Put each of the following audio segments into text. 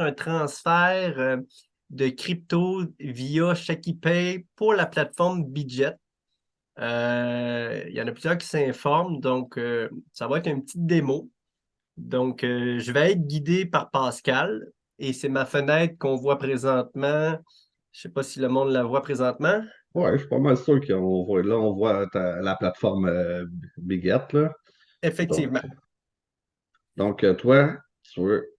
un transfert de crypto via ShakiPay pour la plateforme Budget. Il y en a plusieurs qui s'informent, donc ça va être une petite démo. Donc, je vais être guidé par Pascal et c'est ma fenêtre qu'on voit présentement. Je ne sais pas si le monde la voit présentement. Ouais, je suis pas mal sûr qu'on voit là, on voit la plateforme Biget, là. Donc, Effectivement. toi, tu veux,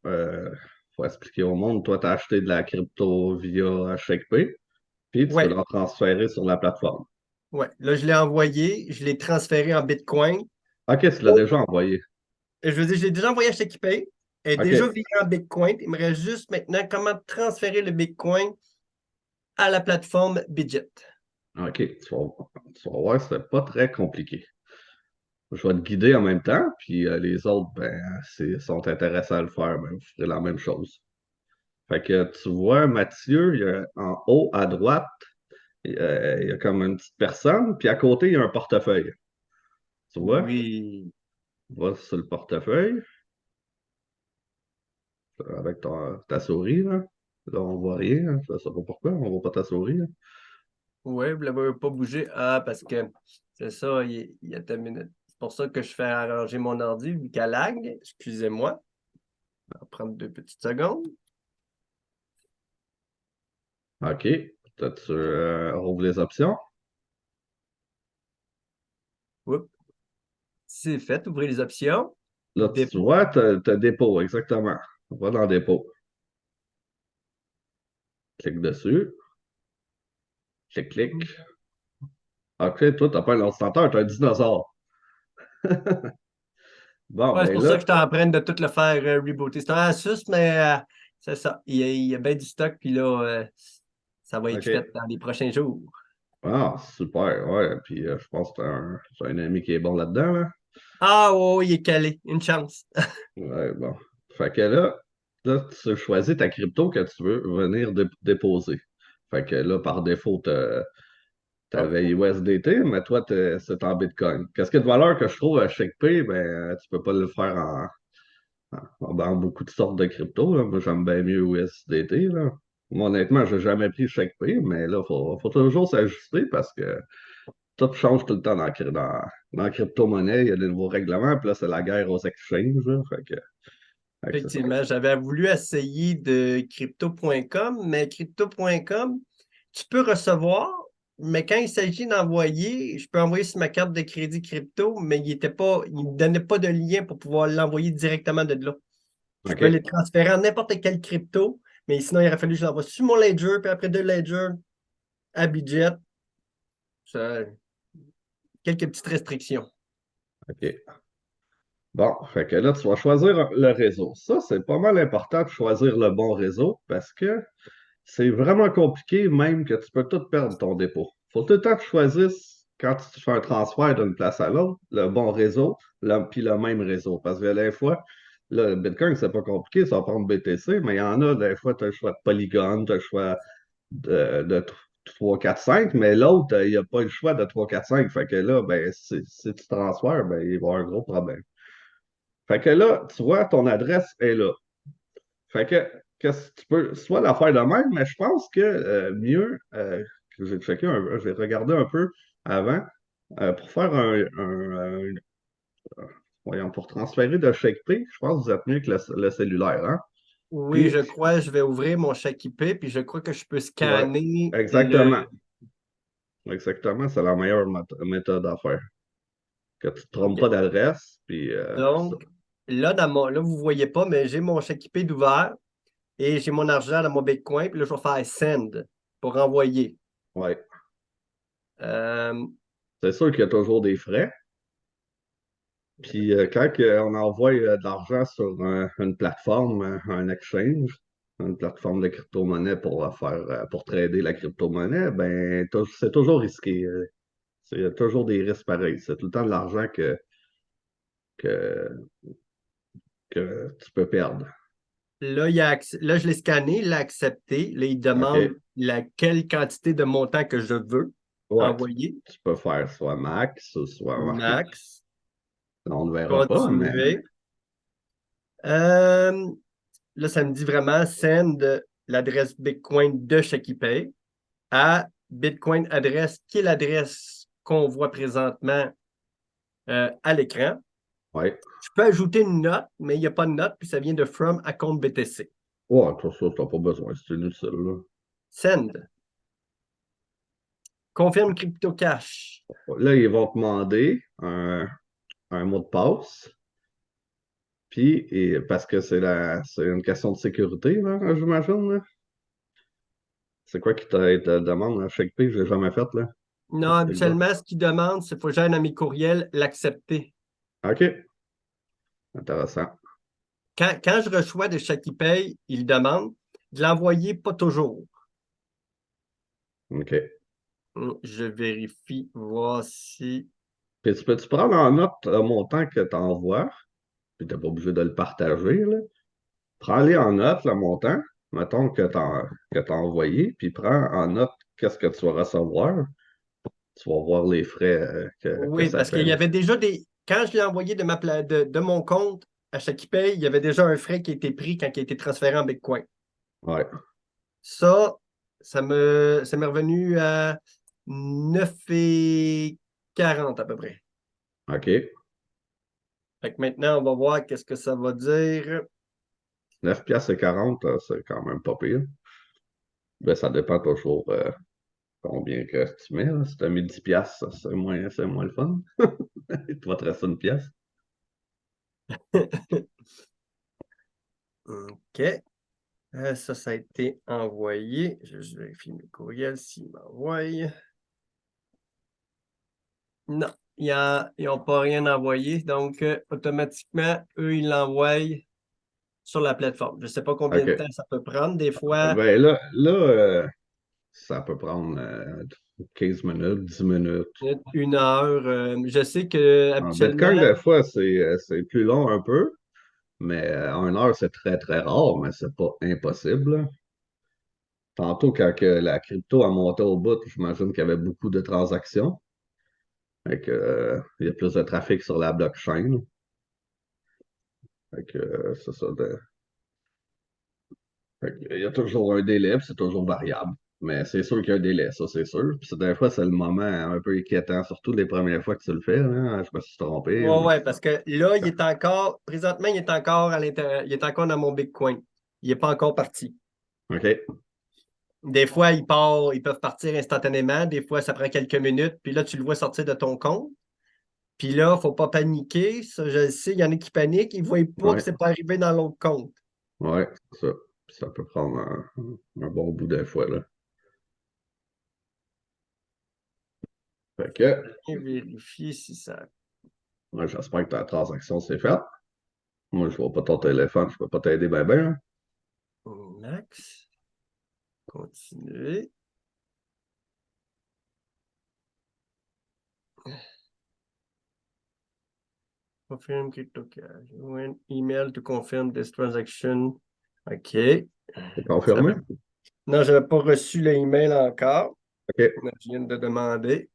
faut expliquer au monde, toi, tu as acheté de la crypto via ShakePay, puis tu veux Ouais, l'en transférer sur la plateforme. ouais. Là, je l'ai envoyé, je l'ai transféré en Bitcoin. OK, tu l'as Oh, déjà envoyé. je veux dire, je l'ai déjà envoyé à ShakiPay. Elle est déjà OK, virée en Bitcoin. Il me reste juste maintenant comment transférer le Bitcoin à la plateforme Budget. OK, tu vas voir, c'est pas très compliqué. Je vais te guider en même temps, puis les autres, ben, s'ils sont intéressés à le faire, ben, vous ferez la même chose. Fait que tu vois, Mathieu, il y a en haut à droite, il y a comme une petite personne, puis à côté, il y a un portefeuille. Tu vois? Oui. Va sur le portefeuille avec ta souris, là. Là, on voit rien, hein. Je ne sais pas pourquoi, on voit pas ta souris, hein. Oui, vous ne l'avez pas bougé. Ah, parce que c'est ça, il y a 10 minutes. C'est pour ça que je fais arranger mon ordi vu qu'elle lag. Excusez-moi. On va prendre 2 petites secondes. OK. Là, tu rouvres les options. Oups. C'est fait. Ouvrez les options. Là, tu Dépôt. vois, tu as dépôt, exactement. Va dans dépôt. Clique dessus. Clic, clic. OK, toi, tu n'as pas un ordinateur, tu as un dinosaure. Bon, Ouais, c'est ben pour ça que là, j'étais en train de tout le faire rebooter. C'est un Asus, mais c'est ça. Il y a bien du stock, puis là, ça va être fait OK. dans les prochains jours. Ah, super, ouais. Puis je pense que t'as un ami qui est bon là-dedans, là. Ah, oui, il est calé. Une chance. Ouais, bon. Fait que là, tu choisis ta crypto que tu veux venir déposer. Fait que là, par défaut, Ah, t'avais USDT, mais toi, c'est en Bitcoin. Qu'est-ce que de valeur que je trouve à ShakePay, ben, tu peux pas le faire en beaucoup de sortes de cryptos, là. Moi, j'aime bien mieux USDT, là. Moi, honnêtement, j'ai jamais pris ShakePay, mais là, faut toujours s'ajuster parce que tout change tout le temps dans la crypto-monnaie. Il y a des nouveaux règlements, puis là, c'est la guerre aux exchanges, là. Fait que c'est ça. effectivement, j'avais voulu essayer de crypto.com, mais crypto.com, tu peux recevoir, mais quand il s'agit d'envoyer, je peux envoyer sur ma carte de crédit crypto, mais il ne me donnait pas de lien pour pouvoir l'envoyer directement de là. Je peux les OK. transférer en n'importe quelle crypto, mais sinon, il aurait fallu que je l'envoie sur mon Ledger, puis après de Ledger à Budget. Ça, quelques petites restrictions. OK. Bon, fait que là, tu vas choisir le réseau. Ça, c'est pas mal important de choisir le bon réseau parce que c'est vraiment compliqué, même que tu peux tout perdre ton dépôt. Faut tout le temps que tu choisisses, quand tu fais un transfert d'une place à l'autre, le bon réseau, puis le même réseau. Parce que des fois, là, le Bitcoin, c'est pas compliqué, ça va prendre BTC, mais il y en a, des fois, tu as le choix de Polygon, tu as le choix de 3, 4, 5, mais l'autre, il n'y a pas le choix de 3, 4, 5. Fait que là, ben, si tu transfères, ben, il va y avoir un gros problème. Fait que là, tu vois, ton adresse est là. Fait que tu peux soit la faire de même, mais je pense que mieux, que j'ai checké j'ai regardé un peu avant, pour faire voyons, pour transférer de ShakePay, je pense que vous êtes mieux que le cellulaire, hein? Oui, Puis, je crois, je vais ouvrir mon chèque IP, puis je crois que je peux ouais, scanner exactement. le. Exactement, c'est la meilleure méthode à faire. Que tu ne te trompes pas OK. d'adresse, puis ça. Donc, là, là, vous ne voyez pas, mais j'ai mon chèque IP d'ouvert et j'ai mon argent dans mon Bitcoin, puis là, je vais faire send pour envoyer. Ouais. Euh, C'est sûr qu'il y a toujours des frais. Puis quand on envoie de l'argent sur une plateforme, un exchange, une plateforme de crypto-monnaie pour trader la crypto-monnaie, ben c'est toujours risqué. Il y a toujours des risques pareils. C'est tout le temps de l'argent que, que tu peux perdre. là, là, je l'ai scanné, il l'a accepté. Là, il demande OK? quelle quantité de montant que je veux Ouais, envoyer. tu peux faire soit max ou soit marqué. Max, On ne verra pas, mais continuer. Euh, là, ça me dit vraiment send l'adresse Bitcoin de ShakiPay à Bitcoin adresse, qui est l'adresse qu'on voit présentement à l'écran. Ouais. Je peux ajouter une note, mais il n'y a pas de note, puis ça vient de From Account BTC. Ouais, tout ça, t'as pas besoin, c'est inutile, là. Send. Confirme CryptoCash. Là, ils vont te demander un mot de passe. Puis, parce que c'est une question de sécurité, là, j'imagine, là. C'est quoi qui te demande, là? ShakePay, je l'ai jamais fait, là. Non, C'est exact. habituellement, ce qu'il demande, c'est qu'il faut que j'aille dans mes courriels l'accepter. OK, intéressant. Quand je reçois de ShakiPay, il demande de l'envoyer pas toujours. OK. Je vérifie, voir si. Puis, tu peux-tu prendre en note le montant que tu envoies? Puis, t'es pas obligé de le partager, là. Prends-les en note, le montant, mettons que t'as envoyé, puis prends en note qu'est-ce que tu vas recevoir. Tu vas voir les frais que Oui, ça parce fait. qu'il y avait déjà des. Quand je l'ai envoyé de mon compte à ShakiPay, il y avait déjà un frais qui a été pris quand il a été transféré en Bitcoin. Ouais, Ça, ça m'est revenu à 9,40 à peu près. OK. Fait que maintenant, on va voir qu'est-ce que ça va dire. 9 piastres et 40, c'est quand même pas pire. Ben, ça dépend toujours combien que tu mets, là. Si tu as mis 10 piastres, c'est moins le fun. Il te va te rester une pièce. OK. Ça a été envoyé. Je vérifie mes courriels s'ils m'envoient. Non, ils n'ont pas rien envoyé. Donc, automatiquement, eux, ils l'envoient sur la plateforme. Je ne sais pas combien de OK. temps ça peut prendre. Des fois, Ben ça peut prendre 15 minutes, 10 minutes. 1 heure. Je sais que En Bitcoin, habituellement, des fois, c'est plus long un peu, mais 1 heure, c'est très, très rare, mais c'est pas impossible, là. Tantôt, quand que la crypto a monté au bout, j'imagine qu'il y avait beaucoup de transactions. Fait que, il y a plus de trafic sur la blockchain. Fait que, c'est ça. Fait que, il y a toujours un délai, puis c'est toujours variable. Mais c'est sûr qu'il y a un délai, ça, c'est sûr. Puis des fois, c'est le moment un peu inquiétant, surtout les premières fois que tu le fais, là. Je me suis trompé. ouais, ouais, parce que là, présentement, il est encore à l'intérieur, il est encore dans mon Bitcoin. Il n'est pas encore parti. OK. Des fois, ils peuvent partir instantanément. Des fois, ça prend quelques minutes. Puis là, tu le vois sortir de ton compte. Puis là, il ne faut pas paniquer. Ça, je le sais, il y en a qui paniquent. Ils ne voient pas que Ouais. ce n'est pas arrivé dans l'autre compte. Ouais, c'est ça. Puis ça peut prendre un bon bout des fois, là. Fait que, Et vérifier si ça. ouais, j'espère que ta transaction s'est faite. Moi, je vois pas ton téléphone, je peux pas t'aider ben ben, hein. Max. Continuer. Confirm CryptoCash. When email to confirm this transaction. OK. C'est Ça confirmé? Non, je n'avais pas reçu l'email encore. OK. Mais je viens de demander.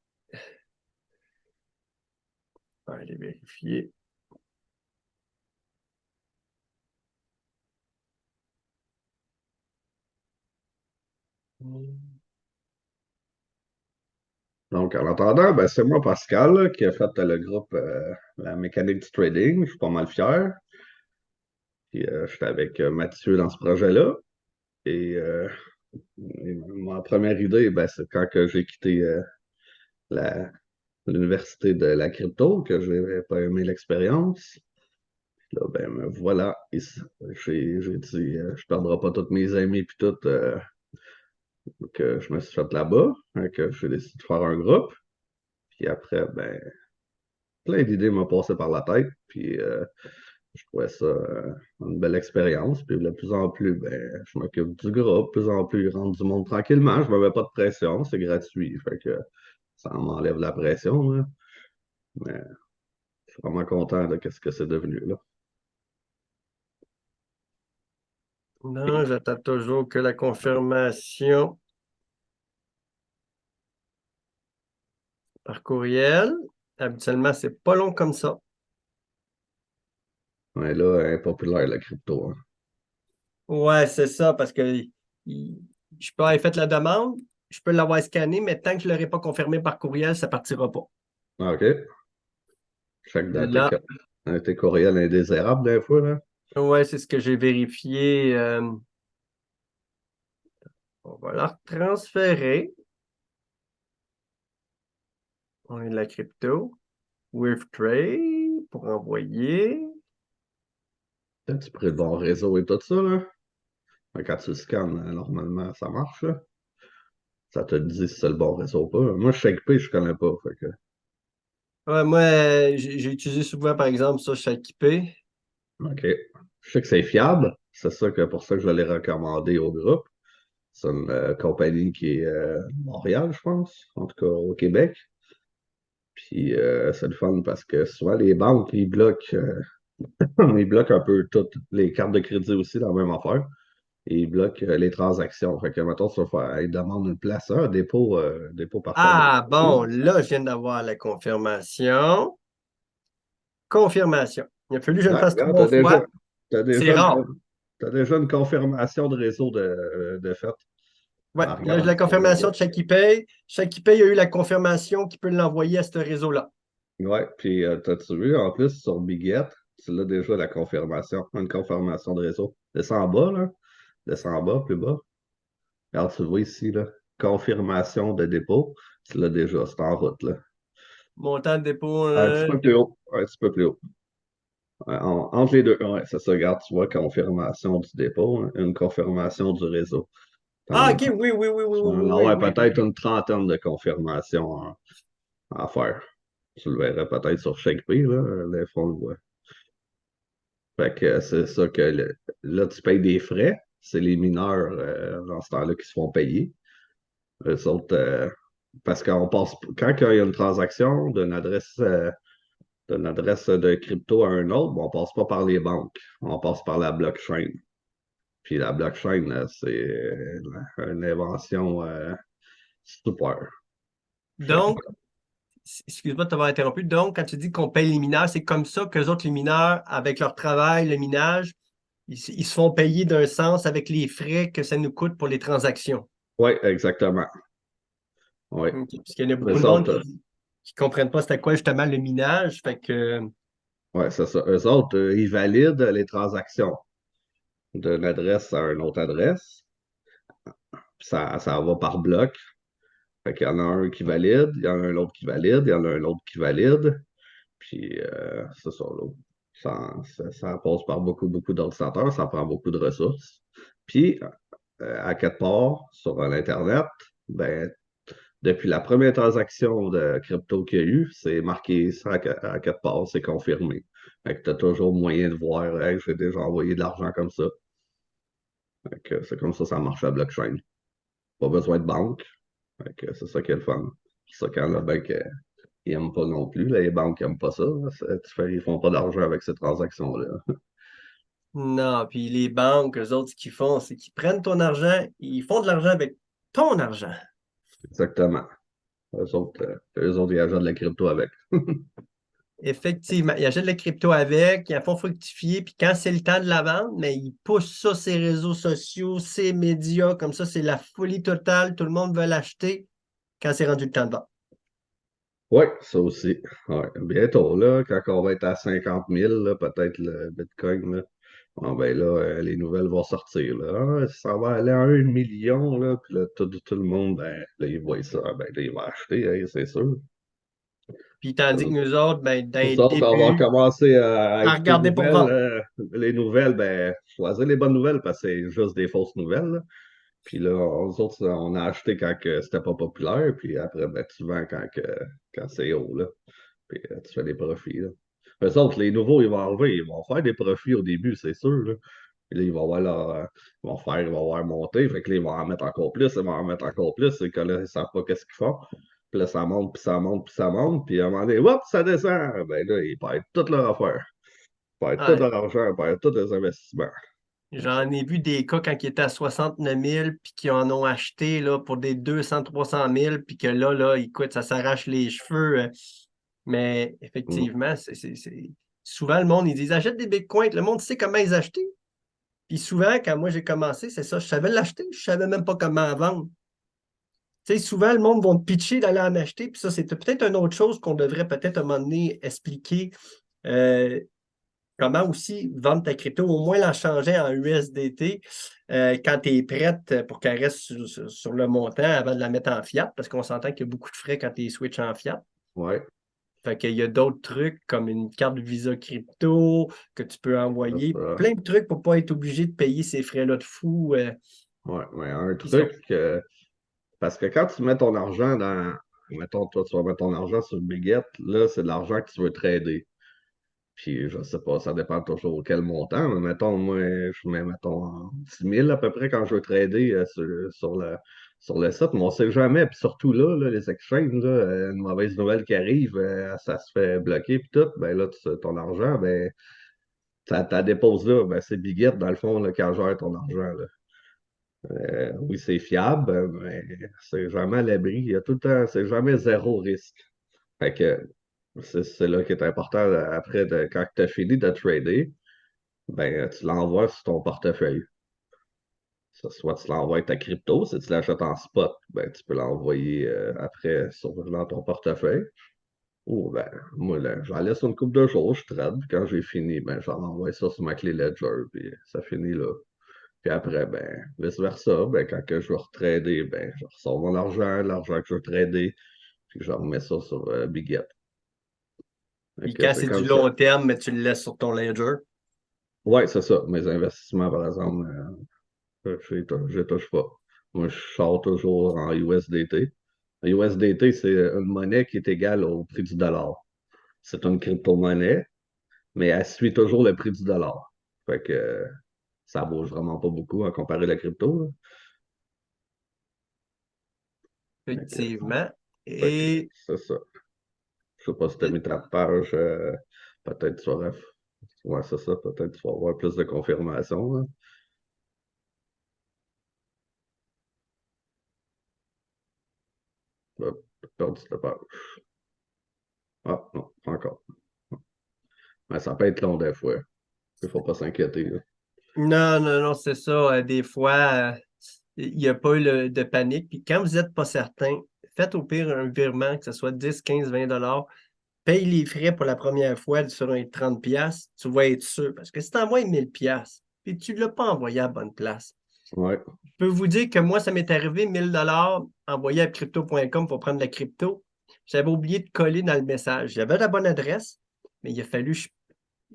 On va aller vérifier. Donc, en attendant, ben, c'est moi, Pascal, là, qui a fait le groupe La mécanique du trading. Je suis pas mal fier. Puis, j'étais avec Mathieu dans ce projet-là. Et, ma première idée, ben, c'est quand que j'ai quitté la- l'université de la crypto, que je n'avais pas aimé l'expérience. Là, ben, me voilà. J'ai dit, je perdrai pas tous mes amis puis tout, que je me suis fait là-bas. Hein, que j'ai décidé de faire un groupe. Puis après, ben, plein d'idées m'ont passé par la tête. Puis je trouvais ça une belle expérience. Puis de plus en plus, ben, je m'occupe du groupe. De plus en plus, je rentre du monde tranquillement. Je me mets pas de pression. C'est gratuit. Fait que ça m'enlève la pression, là. Mais je suis vraiment content de ce que c'est devenu, là. Non, j'attends toujours que la confirmation par courriel. Habituellement, c'est pas long comme ça. Ouais, là, impopulaire, la crypto, hein. Ouais, c'est ça, parce que je peux avoir fait la demande, je peux l'avoir scanné, mais tant que je ne l'aurai pas confirmé par courriel, ça ne partira pas. Ah, OK. Chaque dans Là, dans tes courriels indésirables, des fois, là. ouais, c'est ce que j'ai vérifié. On va la transférer. On est de la crypto. With trade pour envoyer. Tu pris le bon réseau et tout ça, là. Quand tu le scannes, normalement, ça marche, là. Ça te dit si c'est le bon réseau ou pas. Moi, ShakePay, je connais pas. Fait que, Ouais, moi, j'ai utilisé souvent, par exemple, ça, chez Équipé. OK. Je sais que c'est fiable. C'est ça que pour ça que je l'ai recommandé au groupe. C'est une compagnie qui est Montréal, je pense, en tout cas au Québec. Puis c'est le fun parce que souvent les banques, ils bloquent un peu toutes les cartes de crédit aussi, la même affaire. Et ils bloquent les transactions. Fait que mettons, ça faire, ils demandent une place, un dépôt par carte de Ah, crédit. bon, là, je viens d'avoir la confirmation. Confirmation. Il a fallu que je le Ouais, fasse regarde, 3 fois. C'est rare. t'as déjà une confirmation de réseau de fait. Ouais, Ah, là, j'ai regarde, la confirmation de ShakiPay. ShakiPay a eu la confirmation qu'il peut l'envoyer à ce réseau-là. ouais, puis t'as-tu vu, en plus, sur Biget, tu l'as déjà la confirmation, une confirmation de réseau. Descends en bas, là. Descends en bas, plus bas. Regarde, tu le vois ici, là. Confirmation de dépôt. Tu l'as déjà, c'est en route, là. Montant de dépôt, Un petit peu plus haut. Un petit peu plus haut. Ouais, entre les deux, ouais, ça se regarde, tu vois, confirmation du dépôt, hein, une confirmation du réseau. Ah, T'en- OK, oui, oui, oui, oui, Tu vas en oui, oui, avoir oui, oui. peut-être une trentaine de confirmations à faire. Tu le verras peut-être sur ShakePay, là, les fonds le voient. Fait que c'est ça que là, tu payes des frais. C'est les mineurs dans ce temps-là qui se font payer. Eux autres, parce qu'on passe, quand il y a une transaction d'une adresse de crypto à un autre, bon, on passe pas par les banques. On passe par la blockchain. Puis la blockchain, c'est une invention super. Fait que, Donc, excuse-moi de t'avoir interrompu. Donc, quand tu dis qu'on paye les mineurs, c'est comme ça que les autres, les mineurs, avec leur travail, le minage, ils se font payer d'un sens avec les frais que ça nous coûte pour les transactions. oui, exactement. Oui. OK. Parce qu'il y en a beaucoup de Eux monde autres, qui ne comprennent pas c'était quoi justement le minage. Fait que, ouais, c'est ça. Eux autres, ils valident les transactions d'une adresse à une autre adresse. Puis ça va par bloc. Fait qu'il y en a un qui valide, il y en a un autre qui valide, il y en a un autre qui valide. Puis c'est ça, là. Ça passe par beaucoup, beaucoup d'ordinateurs, ça prend beaucoup de ressources. Puis, à quelque part, sur l'Internet, ben, depuis la première transaction de crypto qu'il y a eu, c'est marqué ça à quelque part, c'est confirmé. Fait que tu as toujours moyen de voir, hey, j'ai déjà envoyé de l'argent comme ça. Fait que c'est comme ça marche la blockchain. Pas besoin de banque. Fait que c'est ça qui est le fun. C'est ça quand le banque ils n'aiment pas non plus. Là, les banques n'aiment pas ça. Ils font pas d'argent avec ces transactions-là. non, puis les banques, eux autres, ce qu'ils font, c'est qu'ils prennent ton argent, ils font de l'argent avec ton argent. Exactement. Eux autres, ils achètent de la crypto avec. Effectivement, ils achètent de la crypto avec, ils la font fructifier, puis quand c'est le temps de la vendre, mais ils poussent ça ces réseaux sociaux, ces médias, comme ça, c'est la folie totale, tout le monde veut l'acheter quand c'est rendu le temps de vendre. Oui, ça aussi. Ouais. Bientôt, là, quand on va être à 50 000, là, peut-être le Bitcoin, là, bon, ben là, les nouvelles vont sortir. Là. Ah, ça va aller à 1 million, là, puis là, tout le monde, ben, là, il voit ça, ben, là, il va acheter, hein, c'est sûr. Puis tandis que nous autres, ben, dans Nous le autres, on va début, commencer à à écouter les regarder pour nouvelles. vendre. Les nouvelles, ben, choisir les bonnes nouvelles parce que c'est juste des fausses nouvelles. Là. Puis là, nous autres, on a acheté quand que c'était pas populaire, puis après, ben, tu vends quand c'est haut, là. Puis tu fais des profits, là. Eux autres, les nouveaux, ils vont enlever, ils vont faire des profits au début, c'est sûr, là. Puis là, ils vont voir monter, fait que là, ils vont en mettre encore plus, ils vont en mettre encore plus, et que là, ils savent pas qu'est-ce qu'ils font. Puis là, ça monte, puis ça monte, puis ça monte, puis à un moment donné, hop, ça descend. Ben là, ils perdent toute leur affaire. Ils perdent tout Ah, leur argent, ils perdent tous les investissements. j'en ai vu des cas quand ils étaient à 69 000, puis qui en ont acheté là, pour des 200, 300 000, puis que là, écoute, ça s'arrache les cheveux. Mais Mm. effectivement, souvent le monde, ils disent achète des bitcoins. Le monde sait comment ils acheter. Puis souvent, quand moi j'ai commencé, c'est ça, je savais l'acheter, je savais même pas comment vendre. Tu sais, souvent, le monde va me pitcher d'aller en acheter, puis ça, c'est peut-être une autre chose qu'on devrait peut-être à un moment donné expliquer. Euh, Comment aussi vendre ta crypto, au moins la changer en USDT quand tu es prête pour qu'elle reste sur le montant avant de la mettre en fiat, parce qu'on s'entend qu'il y a beaucoup de frais quand tu switch en fiat. Ouais, Fait qu'il y a d'autres trucs comme une carte Visa crypto que tu peux c'est envoyer. ça. Plein de trucs pour ne pas être obligé de payer ces frais-là de fou. Ouais, mais un Qui sont. truc, parce que quand tu mets ton argent dans, mettons, toi, tu vas mettre ton argent sur le Biget, là, c'est de l'argent que tu veux trader. Puis, je sais pas, ça dépend toujours quel montant, mais mettons, moi, je mets, mettons, 10 000 à peu près quand je veux trader sur le site, mais on sait jamais. Puis surtout là, les exchanges, là, une mauvaise nouvelle qui arrive, ça se fait bloquer, puis tout, ben là, ton argent, ben, ta dépose là, ben, c'est Biget, dans le fond, là, qui gère ton argent, là. Oui, c'est fiable, mais c'est jamais à l'abri. Il y a tout le temps, c'est jamais zéro risque. Fait que c'est là qui est important après, quand tu as fini de trader, ben, tu l'envoies sur ton portefeuille. Soit tu l'envoies avec ta crypto, si tu l'achètes en spot, ben, tu peux l'envoyer après dans ton portefeuille. Ou ben, moi, là, j'en laisse une couple de jours, je trade, puis quand j'ai fini, ben, j'en envoie ça sur ma clé Ledger, puis ça finit là. Puis après, ben, vice-versa, ben, quand que je vais retrader, ben, je ressors mon argent, l'argent que je veux trader, puis je remets ça sur Biget. Puis Donc, quand c'est c'est du comme ça. long terme, mais tu le laisses sur ton ledger. Ouais, c'est ça. Mes investissements, par exemple, je les touche pas. Moi, je sors toujours en USDT. USDT, c'est une monnaie qui est égale au prix du dollar. C'est une crypto-monnaie, mais elle suit toujours le prix du dollar. Fait que ça bouge vraiment pas beaucoup à comparer la crypto, là. Fait que, Effectivement. fait que Et c'est ça. Je sais pas si tu as mis ta page, peut-être tu aurais. Ouais, c'est ça, peut-être tu vas avoir plus de confirmation, là. J'ai perdu ta page. Ah, non, pas encore. Mais ça peut être long des fois. Il faut pas s'inquiéter, là. non, non, non, c'est ça. Des fois, il n'y a pas eu de panique. Puis quand vous n'êtes pas certain, faites au pire un virement, que ce soit 10, 15, 20 dollars. Paye les frais pour la première fois sur un 30 pièces, tu vas être sûr. Parce que si tu envoies 1000 pièces et tu ne l'as pas envoyé à la bonne place, Ouais, je peux vous dire que moi, ça m'est arrivé 1000 dollars envoyé à crypto.com pour prendre la crypto. J'avais oublié de coller dans le message. J'avais la bonne adresse, mais il a fallu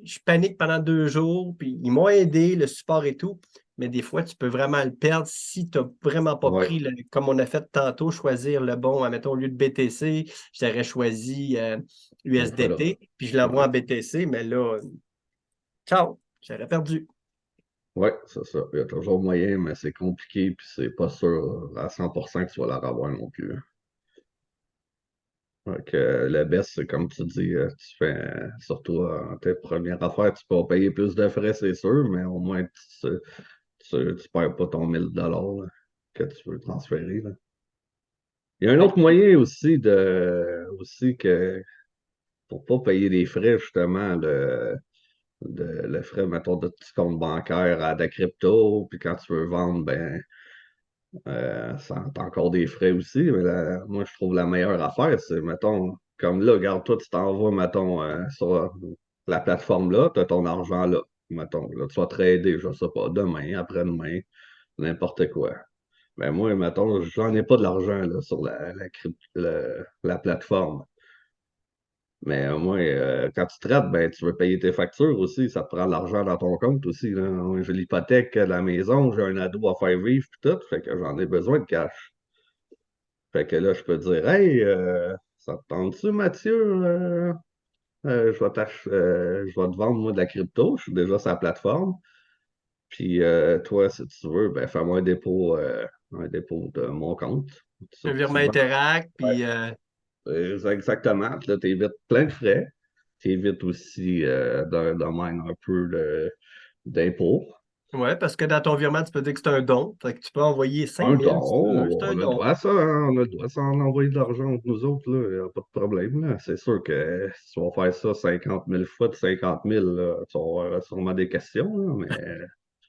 je panique pendant 2 jours, puis ils m'ont aidé, le support et tout. Mais des fois, tu peux vraiment le perdre si tu n'as vraiment pas ouais, pris, comme on a fait tantôt, choisir le bon. Admettons, au lieu de BTC, j'aurais choisi il faut là. USDT, puis je l'envoie Ouais, en BTC, mais là, ciao, j'aurais perdu. ouais, c'est ça. Il y a toujours moyen, mais c'est compliqué, puis c'est pas sûr à 100% que tu vas la revoir non plus, hein. Donc, le best, c'est comme tu dis, tu fais, surtout tes premières affaires, tu peux payer plus de frais, c'est sûr, mais au moins, tu perds pas ton 1000 $ là, que tu veux transférer, là. Il y a un autre moyen aussi aussi que, pour pas payer des frais, justement, le frais, mettons, de petit compte bancaire à de crypto, puis quand tu veux vendre, ben, ça t'as encore des frais aussi. Mais moi, je trouve la meilleure affaire, c'est, mettons, comme là, regarde, toi, tu t'envoies, mettons, sur la plateforme là, tu as ton argent là. Mettons, là, tu vas trader, je sais pas, demain, après-demain, n'importe quoi. Mais moi, mettons, j'en ai pas de l'argent là, sur la plateforme. Mais au moins, quand tu traites, ben, tu veux payer tes factures aussi. Ça te prend de l'argent dans ton compte aussi, là. Moi, j'ai l'hypothèque de la maison, j'ai un ado à faire vivre, puis tout. Fait que j'en ai besoin de cash. Fait que là, je peux dire, hey, ça te tente-tu, Mathieu? Je vais te vendre, moi, de la crypto. Je suis déjà sur la plateforme. Puis toi, si tu veux, ben, fais-moi un dépôt de mon compte. Un Tu virement vends. Interact, puis Exactement. Puis là, tu évites plein de frais. Tu évites aussi d'un domaine un peu d'impôts. ouais, parce que dans ton virement, tu peux dire que c'est un don. Fait que tu peux envoyer cinq Un don, mille si tu veux, c'est un on a le don. droit à ça, hein, on a le droit à s'en envoyer de l'argent entre nous autres, là, il n'y a pas de problème, là. C'est sûr que si tu vas faire ça 50 000 fois de 50 000, là, tu vas avoir sûrement des questions, là, mais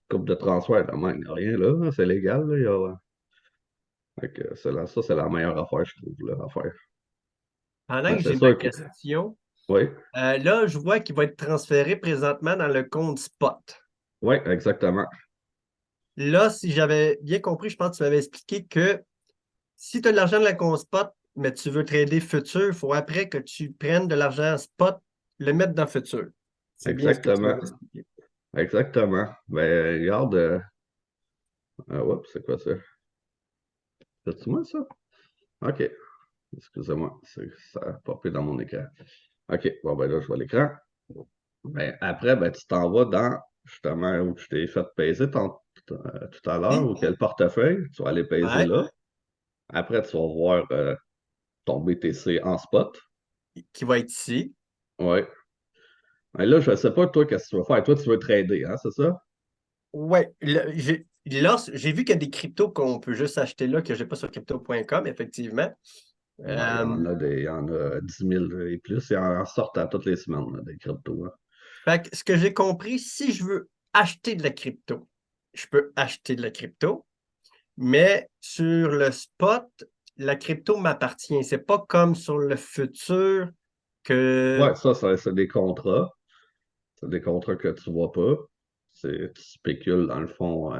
coupe de transfert, là, il n'y a rien là, c'est légal. Là, fait que ça, c'est la meilleure affaire, je trouve, là, à faire. Pendant Mais que c'est j'ai ma sûr que. question, Oui, là, je vois qu'il va être transféré présentement dans le compte Spot. oui, exactement. Là, si j'avais bien compris, je pense que tu m'avais expliqué que si tu as de l'argent de la compte Spot, mais tu veux trader futur, il faut après que tu prennes de l'argent Spot, le mettre dans futur. C'est bien ce que tu Exactement. m'avais expliqué. Exactement. Ben, regarde. Oups, c'est quoi ça? C'est-tu moi, ça? OK. Excusez-moi, ça a popé dans mon écran. OK, bon, ben là, je vois l'écran. Ben, après, ben, tu t'en vas dans, justement, où je t'ai fait peser tout à l'heure, Oui. où quel portefeuille, tu vas aller peser Ouais. là. Après, tu vas voir ton BTC en spot. Qui va être ici. Oui. Et là, je ne sais pas, toi, qu'est-ce que tu vas faire. Toi, tu veux trader, hein, c'est ça? Ouais. Là, j'ai vu qu'il y a des cryptos qu'on peut juste acheter là, que je n'ai pas sur crypto.com, effectivement. Ouais, Euh, il y en a 10 000 et plus. Ils en sortent à toutes les semaines, là, des cryptos, hein. Fait que ce que j'ai compris, si je veux acheter de la crypto, je peux acheter de la crypto, mais sur le spot, la crypto m'appartient. C'est pas comme sur le futur que Ouais, ça, c'est des contrats. C'est des contrats que tu vois pas. Tu spécules, dans le fond,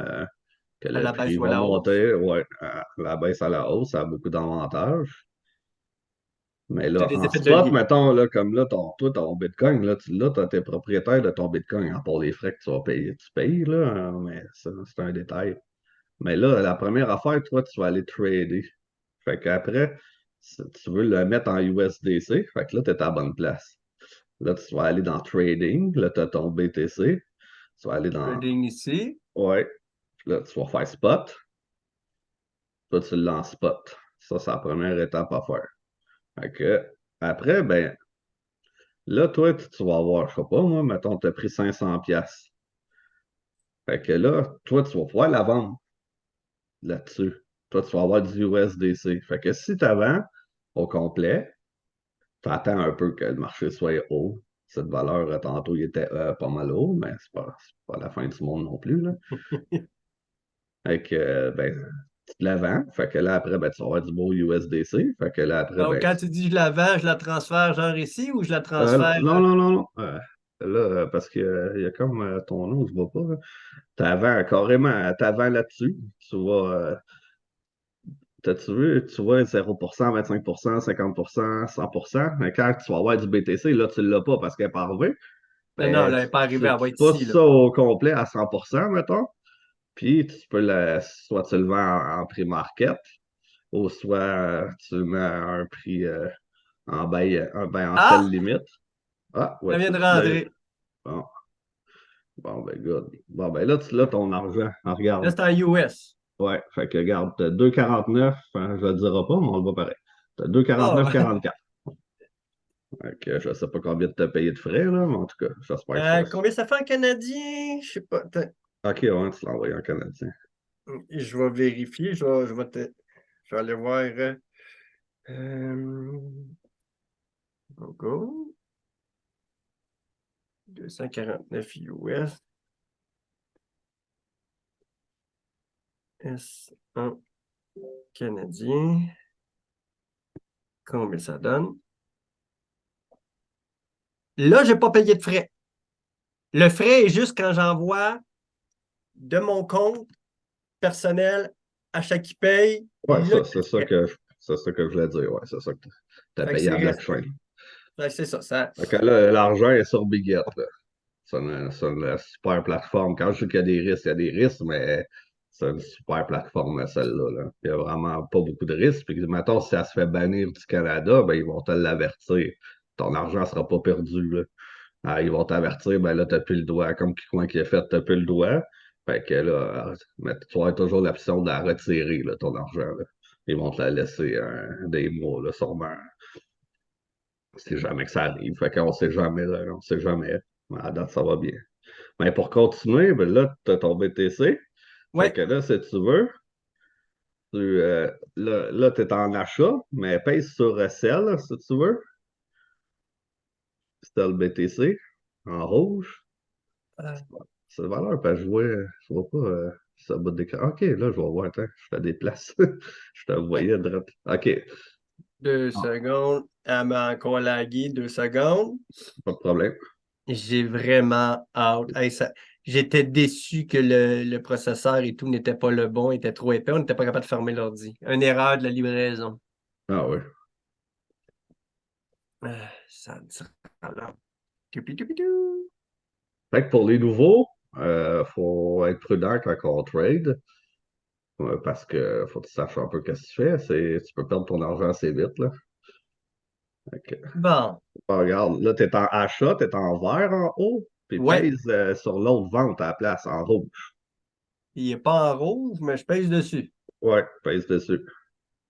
que à le la baisse prix ou à va la hausse. monter. Ouais, à la baisse à la hausse, ça a beaucoup d'avantages. Mais Tu as là, des en effets de spot, levier. mettons, là, comme là, toi, ton Bitcoin, là, t'es propriétaire de ton Bitcoin, à part les frais que tu vas payer, tu payes, là, mais ça, c'est un détail. Mais là, la première affaire, toi, tu vas aller trader. Fait qu'après, si tu veux le mettre en USDC, fait que là, tu es à la bonne place. Là, tu vas aller dans Trading, là, tu as ton BTC, tu vas aller dans. Trading ici. Ouais, là, tu vas faire Spot, toi, tu le lances Spot. Ça, c'est la première étape à faire. Fait que, après, ben, là, toi, tu vas avoir, je sais pas, moi, mettons, tu as pris 500 pièces. Fait que là, toi, tu vas pouvoir la vendre là-dessus. Toi, tu vas avoir du USDC. Fait que si tu vends au complet, tu attends un peu que le marché soit haut. Cette valeur, tantôt, il était pas mal haut, mais c'est pas la fin du monde non plus, là. Fait que, ben, tu te la vends. Fait que là, après, ben, tu vas avoir du beau USDC. Fait que là, après, Donc, ben, quand tu dis je la vends, je la transfère genre ici ou je la non, transfère non, non, non. Là, parce qu'il y a comme ton nom, je vois pas, là. T'avant, carrément, t'avant là-dessus. Tu vas, t'as-tu vu, tu vois 0%, 25%, 50%, 100%. Mais quand tu vas avoir du BTC, là, tu l'as pas parce qu'elle n'est pas arrivée. Non, non, Ben, elle n'est pas arrivée, elle va tu être pousses ici, là. ça au complet à 100%, mettons. Puis, tu peux soit tu le vends en prix market, ou soit tu le mets à un prix en sell Ah! limite. Ah, Elle vient vois-tu? de rentrer. Bon, bon, ben, good. Bon, ben là, tu l'as ton argent. Ah, Là, regarde. c'est en US. Ouais, fait que regarde, t'as 2,49, hein, je le dirai pas, mais on le voit pareil. T'as Ah! 2,49,44. Fait que je sais pas combien tu as payé de frais, là, mais en tout cas, j'espère que ça. Combien ça fait en canadien? Je sais pas. Attends. Ok, ouais, tu l'as envoyé en canadien. Je vais vérifier. Je vais aller voir. Euh, Go. 249 US. S1 canadien. Combien ça donne? Là, je n'ai pas payé de frais. Le frais est juste quand j'envoie de mon compte personnel à chaque qui paye. Ouais, Là, ça, il y a le frais. c'est ça que je voulais dire. Ouais, c'est ça que tu as Fait que payé c'est à resté. blockchain. Fait que c'est ça, ça. Fait que là, l'argent est sur Biget, là. C'est une super plateforme. Quand je dis qu'il y a des risques, il y a des risques, mais c'est une super plateforme, celle-là, là. Il n'y a vraiment pas beaucoup de risques. Puis, mettons, si ça se fait bannir du Canada, ben, ils vont te l'avertir. Ton argent ne sera pas perdu, là. Ah, ils vont t'avertir, ben là, t'as plus le droit. Comme coin qui est fait, t'as plus le droit. Fait que là, mais tu auras toujours l'option de la retirer, là, ton argent, là. Ils vont te la laisser des mois, là, sûrement. C'est jamais que ça arrive. Fait qu'on sait jamais, là, on sait jamais. Mais à date, ça va bien. Mais pour continuer, ben là, tu as ton BTC. Fait Ouais. que là, si tu veux, là, tu es en achat, mais pèse sur Sell, si tu veux. Sell BTC, en rouge. Euh, cette valeur peut jouer. Je vois pas ça bout d'écran. OK, là, je vais voir. Attends, je te déplace. Je te voyais direct. OK. 2 secondes. Elle m'a encore lagué 2 secondes. Pas de problème. J'ai vraiment hâte. Hey, j'étais déçu que le processeur et tout n'était pas le bon, était trop épais. On n'était pas capable de fermer l'ordi. Une erreur de la livraison. Ah oui. Ça me sera là. Toupi-toupi-tou. Fait que pour les nouveaux, faut être prudent quand on trade. Parce que faut que tu saches un peu ce que tu fais. Tu peux perdre ton argent assez vite, là. Fait que, Bon. regarde, là, tu es en achat, tu es en vert en haut, puis Ouais. pèse sur l'autre vente à la place, en rouge. Il n'est pas en rouge, mais je pèse dessus. Ouais, pèse dessus.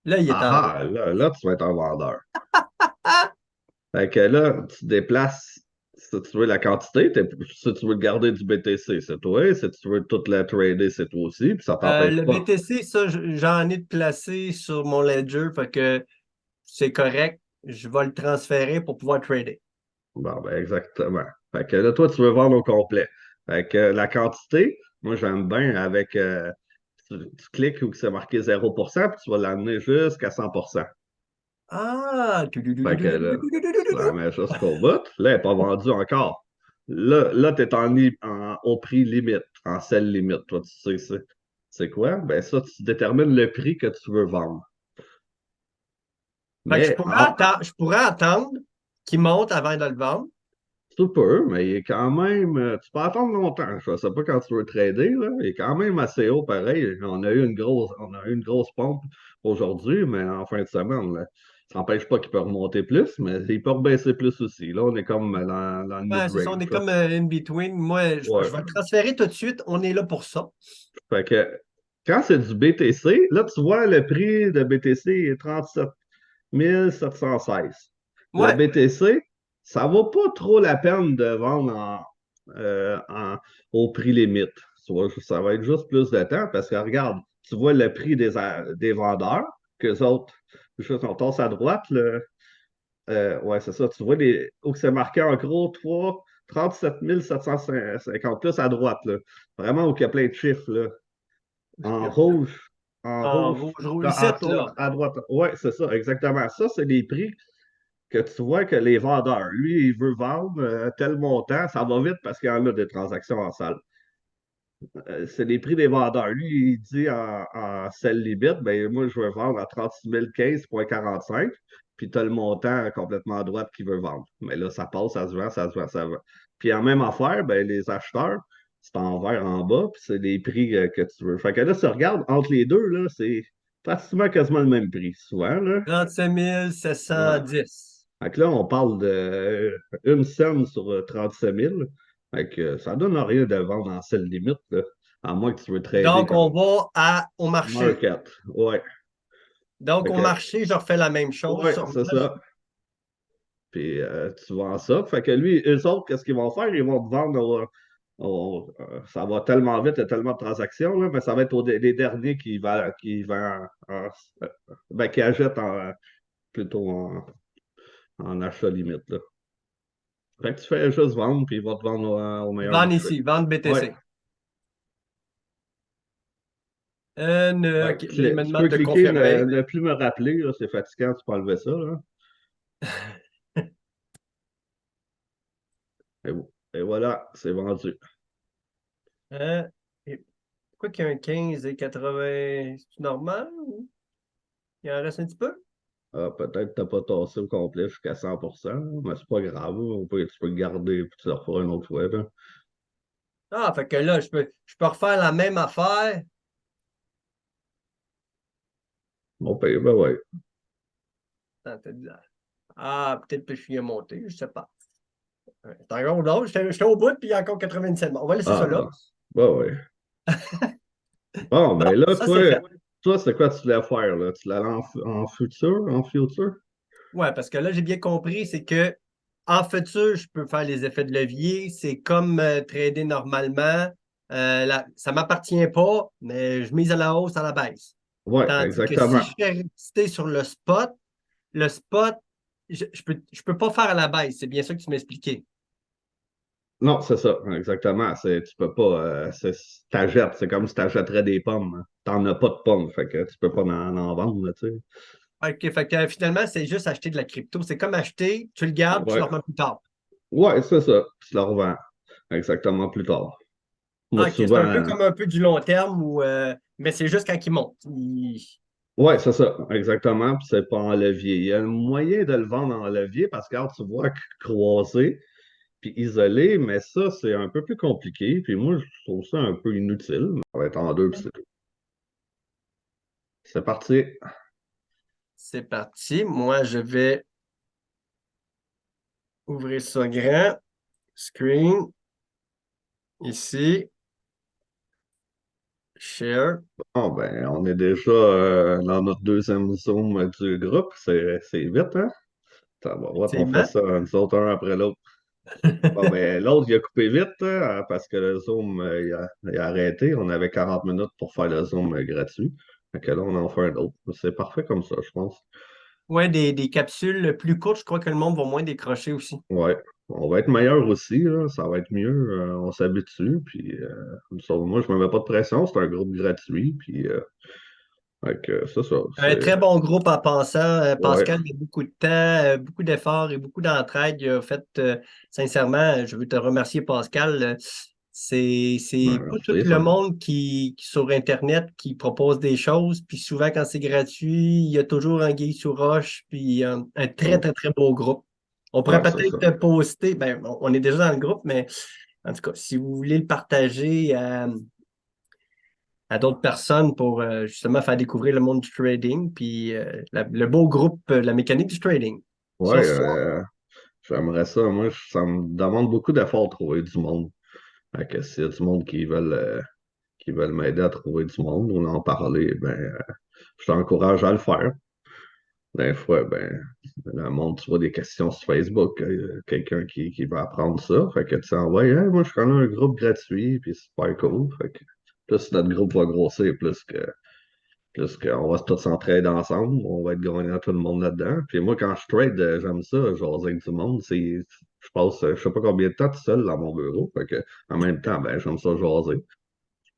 Là, il est en rouge. Ah ah, là, tu vas être un vendeur. Ah! Fait que là, tu déplaces, si tu veux la quantité, si tu veux garder du BTC, c'est toi. Si tu veux tout le trader, c'est toi aussi, puis ça t'empêche Le pas. BTC, ça, j'en ai de placé sur mon ledger, fait que c'est correct. Je vais le transférer pour pouvoir trader. Bon, ben exactement. Fait que là, toi, tu veux vendre au complet. Fait que la quantité, moi, j'aime bien avec. Tu cliques où c'est marqué 0%, puis tu vas l'amener jusqu'à 100%. Ah! Fait que là, tu la mets jusqu'au bout. Là, elle n'est pas vendue encore. Là, tu es au prix limite, en sell limite. Toi, tu sais, c'est quoi? Ben ça, tu détermines le prix que tu veux vendre. Fait que Mais en, je pourrais attendre qu'il monte avant de le vendre. Tu peux, mais il est quand même. Tu peux attendre longtemps. Je ne sais pas quand tu veux trader, là. Il est quand même assez haut, pareil. On a eu une grosse pompe aujourd'hui, mais en fin de semaine, là. Ça n'empêche pas qu'il peut remonter plus, mais il peut rebaisser plus aussi. Là, on est comme dans le Ouais, c'est ça, on mid-range, est là. comme in between. Moi, je Ouais. vais le transférer tout de suite. On est là pour ça. Fait que quand c'est du BTC, là, tu vois, le prix de BTC est 37 716. Le Ouais. BTC, ça vaut pas trop la peine de vendre au prix limite. Ça va être juste plus de temps parce que regarde, tu vois le prix des vendeurs, qu'eux autres, juste on passe à droite, ouais, c'est ça, tu vois où c'est marqué en gros 37 750 plus à droite, là. Vraiment où il y a plein de chiffres, là. En rouge, en En rouge, rouge, rouge. Ici, en tour là. à droite. Ouais, c'est ça, exactement. Ça, c'est les prix que tu vois que les vendeurs, lui, il veut vendre tel montant, ça va vite parce qu'il y en a des transactions en salle. C'est les prix des vendeurs. Lui, il dit en sell limit, ben moi, je veux vendre à 36 015,45, puis tu as le montant complètement à droite qui veut vendre. Mais là, ça passe, ça se vend, ça se vend, ça se vend. Puis en même affaire, ben, les acheteurs, c'est en vert en bas, puis c'est les prix que tu veux. Fait que là, si tu regardes entre les deux, là, c'est pratiquement quasiment le même prix, souvent, là. 35 Ouais. 710. Fait que là, on parle de une scène sur 37 000. Fait que ça donne rien de vendre en celle limite, là, à moins que tu veux trader Donc, on comme va au marché. market. Ouais. Donc, Fait au que, marché, je refais la même chose. ouais, c'est ça. Puis tu vends ça. Fait que lui, eux autres, qu'est-ce qu'ils vont faire? Ils vont te vendre ça va tellement vite, il y a tellement de transactions, là, mais ça va être les derniers qui achètent plutôt en achat limite, là. Fait que tu fais juste vendre, puis ils vont te vendre au meilleur du Vendre prix. ici, vendre Ouais. BTC. OK, là, il me Tu peux demande de cliquer confirmer. ne plus me rappeler, là, c'est fatigant, tu peux enlever ça, là. Et voilà, c'est vendu. Euh, et pourquoi qu'il y a un 15 et 80? C'est normal ou il en reste un petit peu? Ah, peut-être que tu n'as pas tassé au complet jusqu'à 100%, mais c'est pas grave, tu peux le garder et tu le referas une autre fois, là. Ah, fait que là, je peux refaire la même affaire. On paye, ben ouais. Attends, ah, peut-être que je suis monté, je sais pas. C'est encore drôle, j'étais au bout, puis il y a encore 97. Bon, on va laisser ça là. Ah, ben ouais. Bon, Bon, ben là, ça c'est fait. toi, c'est quoi tu voulais faire, là? Tu l'allais en futur, en futur? Ouais, parce que là, j'ai bien compris, c'est que en futur, je peux faire les effets de levier. C'est comme trader normalement. Ça ne m'appartient pas, mais je mise à la hausse, à la baisse. Ouais, Tandis que si exactement. je fais rester sur le spot, je peux pas faire à la baisse. C'est bien ça que tu m'expliquais. Non, c'est ça, exactement. Tu peux pas, t'achètes, c'est comme si tu achèterais des pommes, hein. T'en as pas de pommes, fait que tu peux pas en vendre, là, tu sais. OK, fait que finalement, c'est juste acheter de la crypto. C'est comme acheter, tu le gardes, tu le Ouais, remets plus tard. ouais, c'est ça. Tu le revends exactement plus tard. Moi, OK, c'est un peu souvent, comme un peu du long terme, mais c'est juste quand il monte. ouais, c'est ça, exactement. Puis c'est pas en levier. Il y a un moyen de le vendre en levier parce que quand tu vois croisé puis isolé, mais ça, c'est un peu plus compliqué. Puis moi, je trouve ça un peu inutile. Ça va être en deux, puis c'est tout. C'est parti. C'est parti. Moi, je vais ouvrir ça grand. Screen, ici, share. Bon, ben, on est déjà dans notre deuxième Zoom du groupe. C'est vite, hein? Ça va voir, on fait Effectivement. ça nous autres un après l'autre. Bon, ben, l'autre, il a coupé vite parce que le Zoom, il a arrêté. On avait 40 minutes pour faire le Zoom gratuit. Fait que là, on en fait un autre. C'est parfait comme ça, je pense. Ouais, des capsules plus courtes, je crois que le monde va moins décrocher aussi. Ouais. On va être meilleur aussi, là. Ça va être mieux. On s'habitue. Puis, moi, je me mets pas de pression. C'est un groupe gratuit. Puis, fait que c'est ça. Un très bon groupe en passant. Ouais. Pascal, il y a beaucoup de temps, beaucoup d'efforts et beaucoup d'entraide. Il a fait, sincèrement, je veux te remercier, Pascal. C'est Ben, pas tout merci. le monde sur Internet qui propose des choses. Puis souvent, quand c'est gratuit, il y a toujours un guille sous roche. Puis un très, très, très beau groupe. On pourrait Ouais, c'est peut-être ça. poster, ben, on est déjà dans le groupe, mais en tout cas, si vous voulez le partager à d'autres personnes pour justement faire découvrir le monde du trading, puis le beau groupe, la mécanique du trading. Ouais, Sur ce, j'aimerais ça. Moi, ça me demande beaucoup d'efforts de trouver du monde. Fait que s'il y a du monde qui veulent m'aider à trouver du monde ou en parler, ben, je t'encourage à le faire. Des fois, ben, le monde, tu vois des questions sur Facebook, quelqu'un qui veut apprendre ça. Fait que tu envoies, hey, moi, je connais un groupe gratuit, puis c'est super cool. Fait que plus notre groupe va grossir, plus qu'on va tous s'entraider ensemble, on va être gagnant tout le monde là-dedans. Puis moi, quand je trade, j'aime ça, jaser avec du monde. Je passe, je sais pas combien de temps tout seul dans mon bureau. Fait que, en même temps, ben, j'aime ça jaser.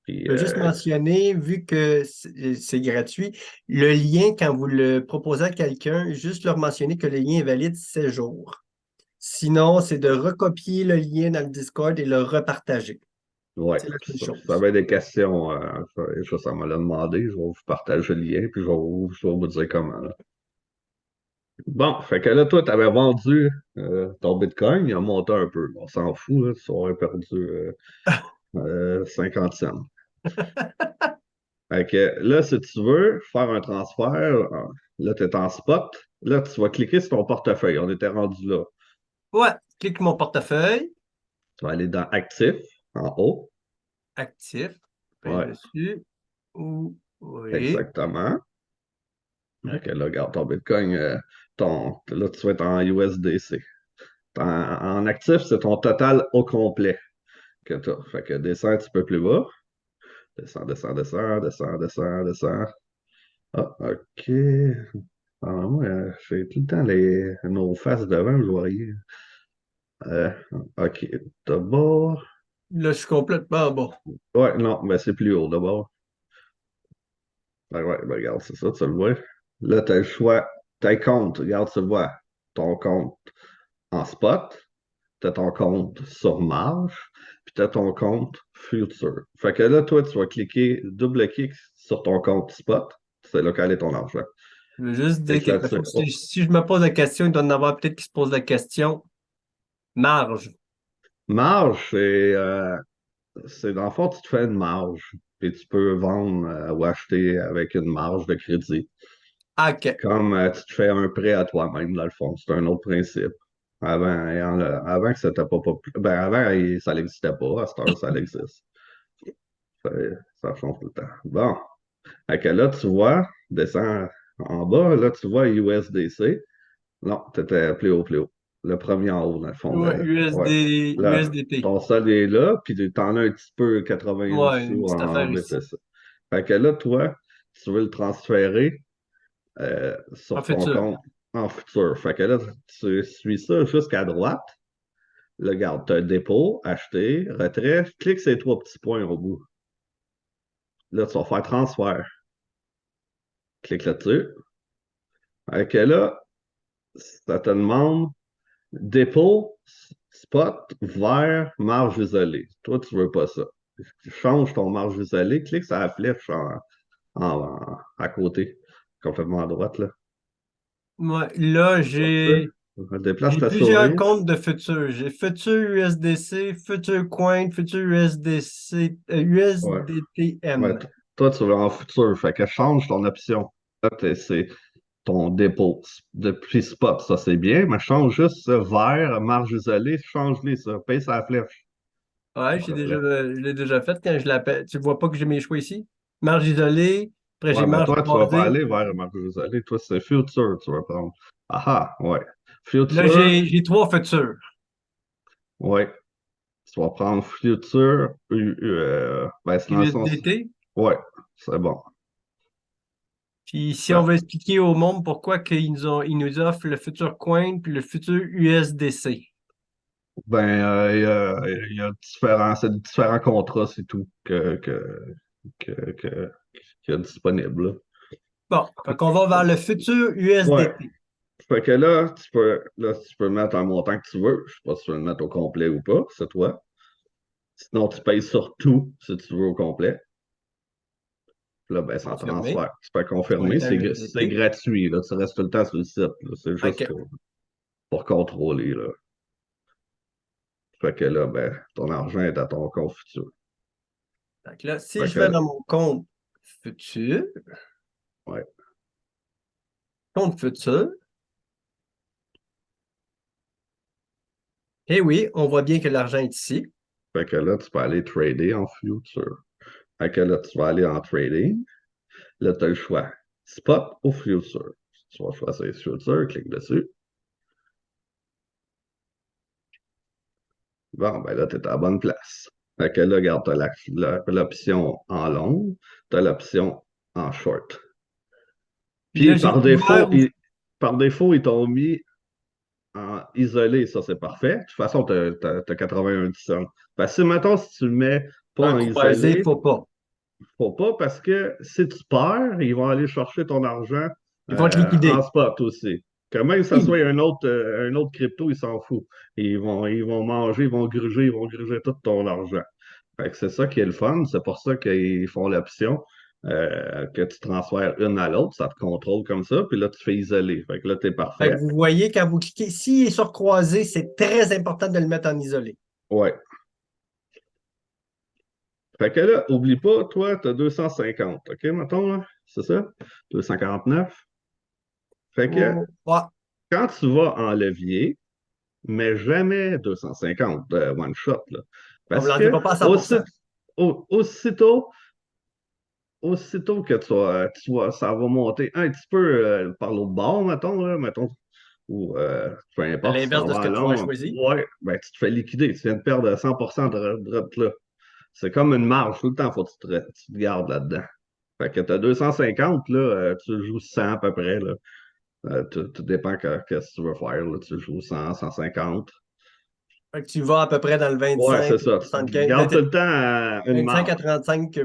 Puis, je veux juste mentionner, vu que c'est gratuit, le lien, quand vous le proposez à quelqu'un, juste leur mentionner que le lien est valide 7 jours. Sinon, c'est de recopier le lien dans le Discord et le repartager. ouais, C'est la seule ça chose. avait des questions, ça m'a l'a demandé, je vais vous partager le lien, puis je vais vous dire comment, là. Bon, fait que là, toi, tu avais vendu ton Bitcoin, il a monté un peu. On s'en fout, là, tu aurais perdu 50 cents. Fait que là, si tu veux faire un transfert, là, tu es en spot. Là, tu vas cliquer sur ton portefeuille. On était rendu là. Ouais, clique mon portefeuille, Tu vas aller dans Actif, en haut. actif, pince Ouais, dessus, oui. exactement. Fait que là, regarde ton Bitcoin, là, tu vas être en USDC. En actif, c'est ton total au complet que tu as. Fait que descends un petit peu plus bas. Descends, descends, descends, descends, descends, descends. Ah, OK. Ah, moi, j'ai tout le temps nos faces devant, je vois rien. Euh, OK. D'abord. Là, je suis complètement bon. Ouais, non, mais c'est plus haut d'abord. Ouais, ben, regarde, c'est ça, tu le vois. Là, tu as le choix. Tes comptes, regarde, tu vois ton compte en spot, tu as ton compte sur marge, puis tu as ton compte future. Fait que là, toi, tu vas cliquer, double-clic sur ton compte spot. C'est là qu'elle est ton argent. Je veux juste dire Clique quelque là-dessus. chose. Si, Oh. si je me pose la question, il doit y en avoir peut-être qui se posent la question. Marge. Marge, c'est dans le fond, tu te fais une marge. Puis tu peux vendre ou acheter avec une marge de crédit. Ah, OK. Comme tu te fais un prêt à toi-même, dans le fond. C'est un autre principe. Avant que ça n'était pas populaire. Ben, avant, ça n'existait pas. À cette heure, ça existe. Ça, ça change tout le temps. Bon. Fait que là, tu vois, descends en bas, là, tu vois USDC. Non, tu étais plus haut, plus haut. Le premier en haut, dans le fond. Ouais, Ouais. Là, USDT. ton sol est là, puis tu en as un petit peu 81 Ouais, une sous petite en affaire ici. BTC. Fait que là, toi, tu veux le transférer En sur ton futur. compte en futur. Fait que là, tu suis ça jusqu'à droite. Là, regarde, tu as dépôt, acheter, retrait. Clique ces trois petits points au bout. Là, tu vas faire transfert. Clique là-dessus. Ok, là, ça te demande dépôt, spot, vert, marge isolée. Toi, tu veux pas ça. Tu changes ton marge isolée, clique sur la flèche à côté, complètement à droite, là. Moi, là, Déplace j'ai ta plusieurs souris. comptes de futurs. J'ai Futur USDC, Futur Coin, Futur USDC, Ouais. Mais USDTM. toi, tu veux en futur. Fait que change ton option. Là, c'est ton dépôt. Depuis spot, ça c'est bien, mais change juste ça, vert, marge isolée, change-les ça. Paye sa flèche. Ouais, Voilà. je l'ai déjà fait quand je l'appelle. Tu vois pas que j'ai mes choix ici? Marge isolée, après j'ai Ouais, mais marge toi, tu vas pas croisée. aller vers marge isolée. Toi, c'est future, tu vas prendre. Ah ah, ouais. Là, Future, j'ai trois futurs. ouais. Tu vas prendre future, ben, c'est dans le sens. USDT. Ouais, c'est bon. Puis si on Ben, veut expliquer au monde pourquoi ils nous offrent le futur Coin puis le futur USDC. il y a différents, c'est différents contrats, c'est tout, qu'il y a disponible, là. Bon, fait qu'on va vers le futur Ouais. USDT. Fait que là, tu peux mettre un montant que tu veux. Je sais pas si tu veux le mettre au complet ou pas, c'est toi. Sinon, tu payes sur tout si tu veux au complet. Puis là, ben, ça Confirmé. transfère. Tu peux confirmer, Montant c'est USDT. gratuit, là. Tu restes tout le temps sur le site, là. C'est juste OK. pour contrôler, là. Fait que là, ben, ton argent est à ton compte futur. Fait que là, si Fait je vais que, dans mon compte futur, ouais. compte futur, eh oui, on voit bien que l'argent est ici. Fait que là, tu peux aller trader en future. Fait que là, tu vas aller en trading. Là, tu as le choix. Spot ou future. Tu vas choisir future, clique dessus. Bon, ben là, tu es à la bonne place. Fait que là, regarde, tu as l'option en long, tu as l'option en short. Puis là, Puis, j'ai ouvert par défaut, ils t'ont mis en isolé, ça, c'est parfait. De toute façon, tu as 81 cents. Fait que si, mettons, si tu le mets pas un en croisé, isolé, faut pas. faut pas parce que si tu perds, ils vont aller chercher ton argent Ils vont te en liquider. spot aussi. Que même que ça soit un autre crypto, ils s'en foutent. Ils vont manger, ils vont gruger tout ton argent. Fait que c'est ça qui est le fun. C'est pour ça qu'ils font l'option que tu transfères une à l'autre. Ça te contrôle comme ça. Puis là, tu fais isoler. Fait que là, tu es Fait que parfait. vous voyez, quand vous cliquez, s'il est sur croisé, c'est très important de le mettre en isolé. Ouais. Fait que là, oublie pas, toi, tu as 250. OK, mettons, là? C'est ça? 249. Fait que Oh, ouais. quand tu vas en levier, mais jamais 250 de one shot, là. On ne Parce l'enlève que pas à 100%. aussitôt, aussitôt que ça va monter un petit peu par l'autre bord, mettons, ou peu À importe si l'inverse t'en de ce vas que à toi as long, choisi. ouais, ben tu te fais liquider, tu viens de perdre 100% de là. C'est comme une marge, tout le temps, faut que tu te gardes là-dedans. Fait que t'as 250, là, tu joues 100 à peu près, là. Tout dépend qu'est-ce que tu veux faire, là. Tu joues 100, 150. Fait que tu vas à peu près dans le Ouais, 25, c'est ça. Tu 75, gardes tout le temps une 25 à marge. 35,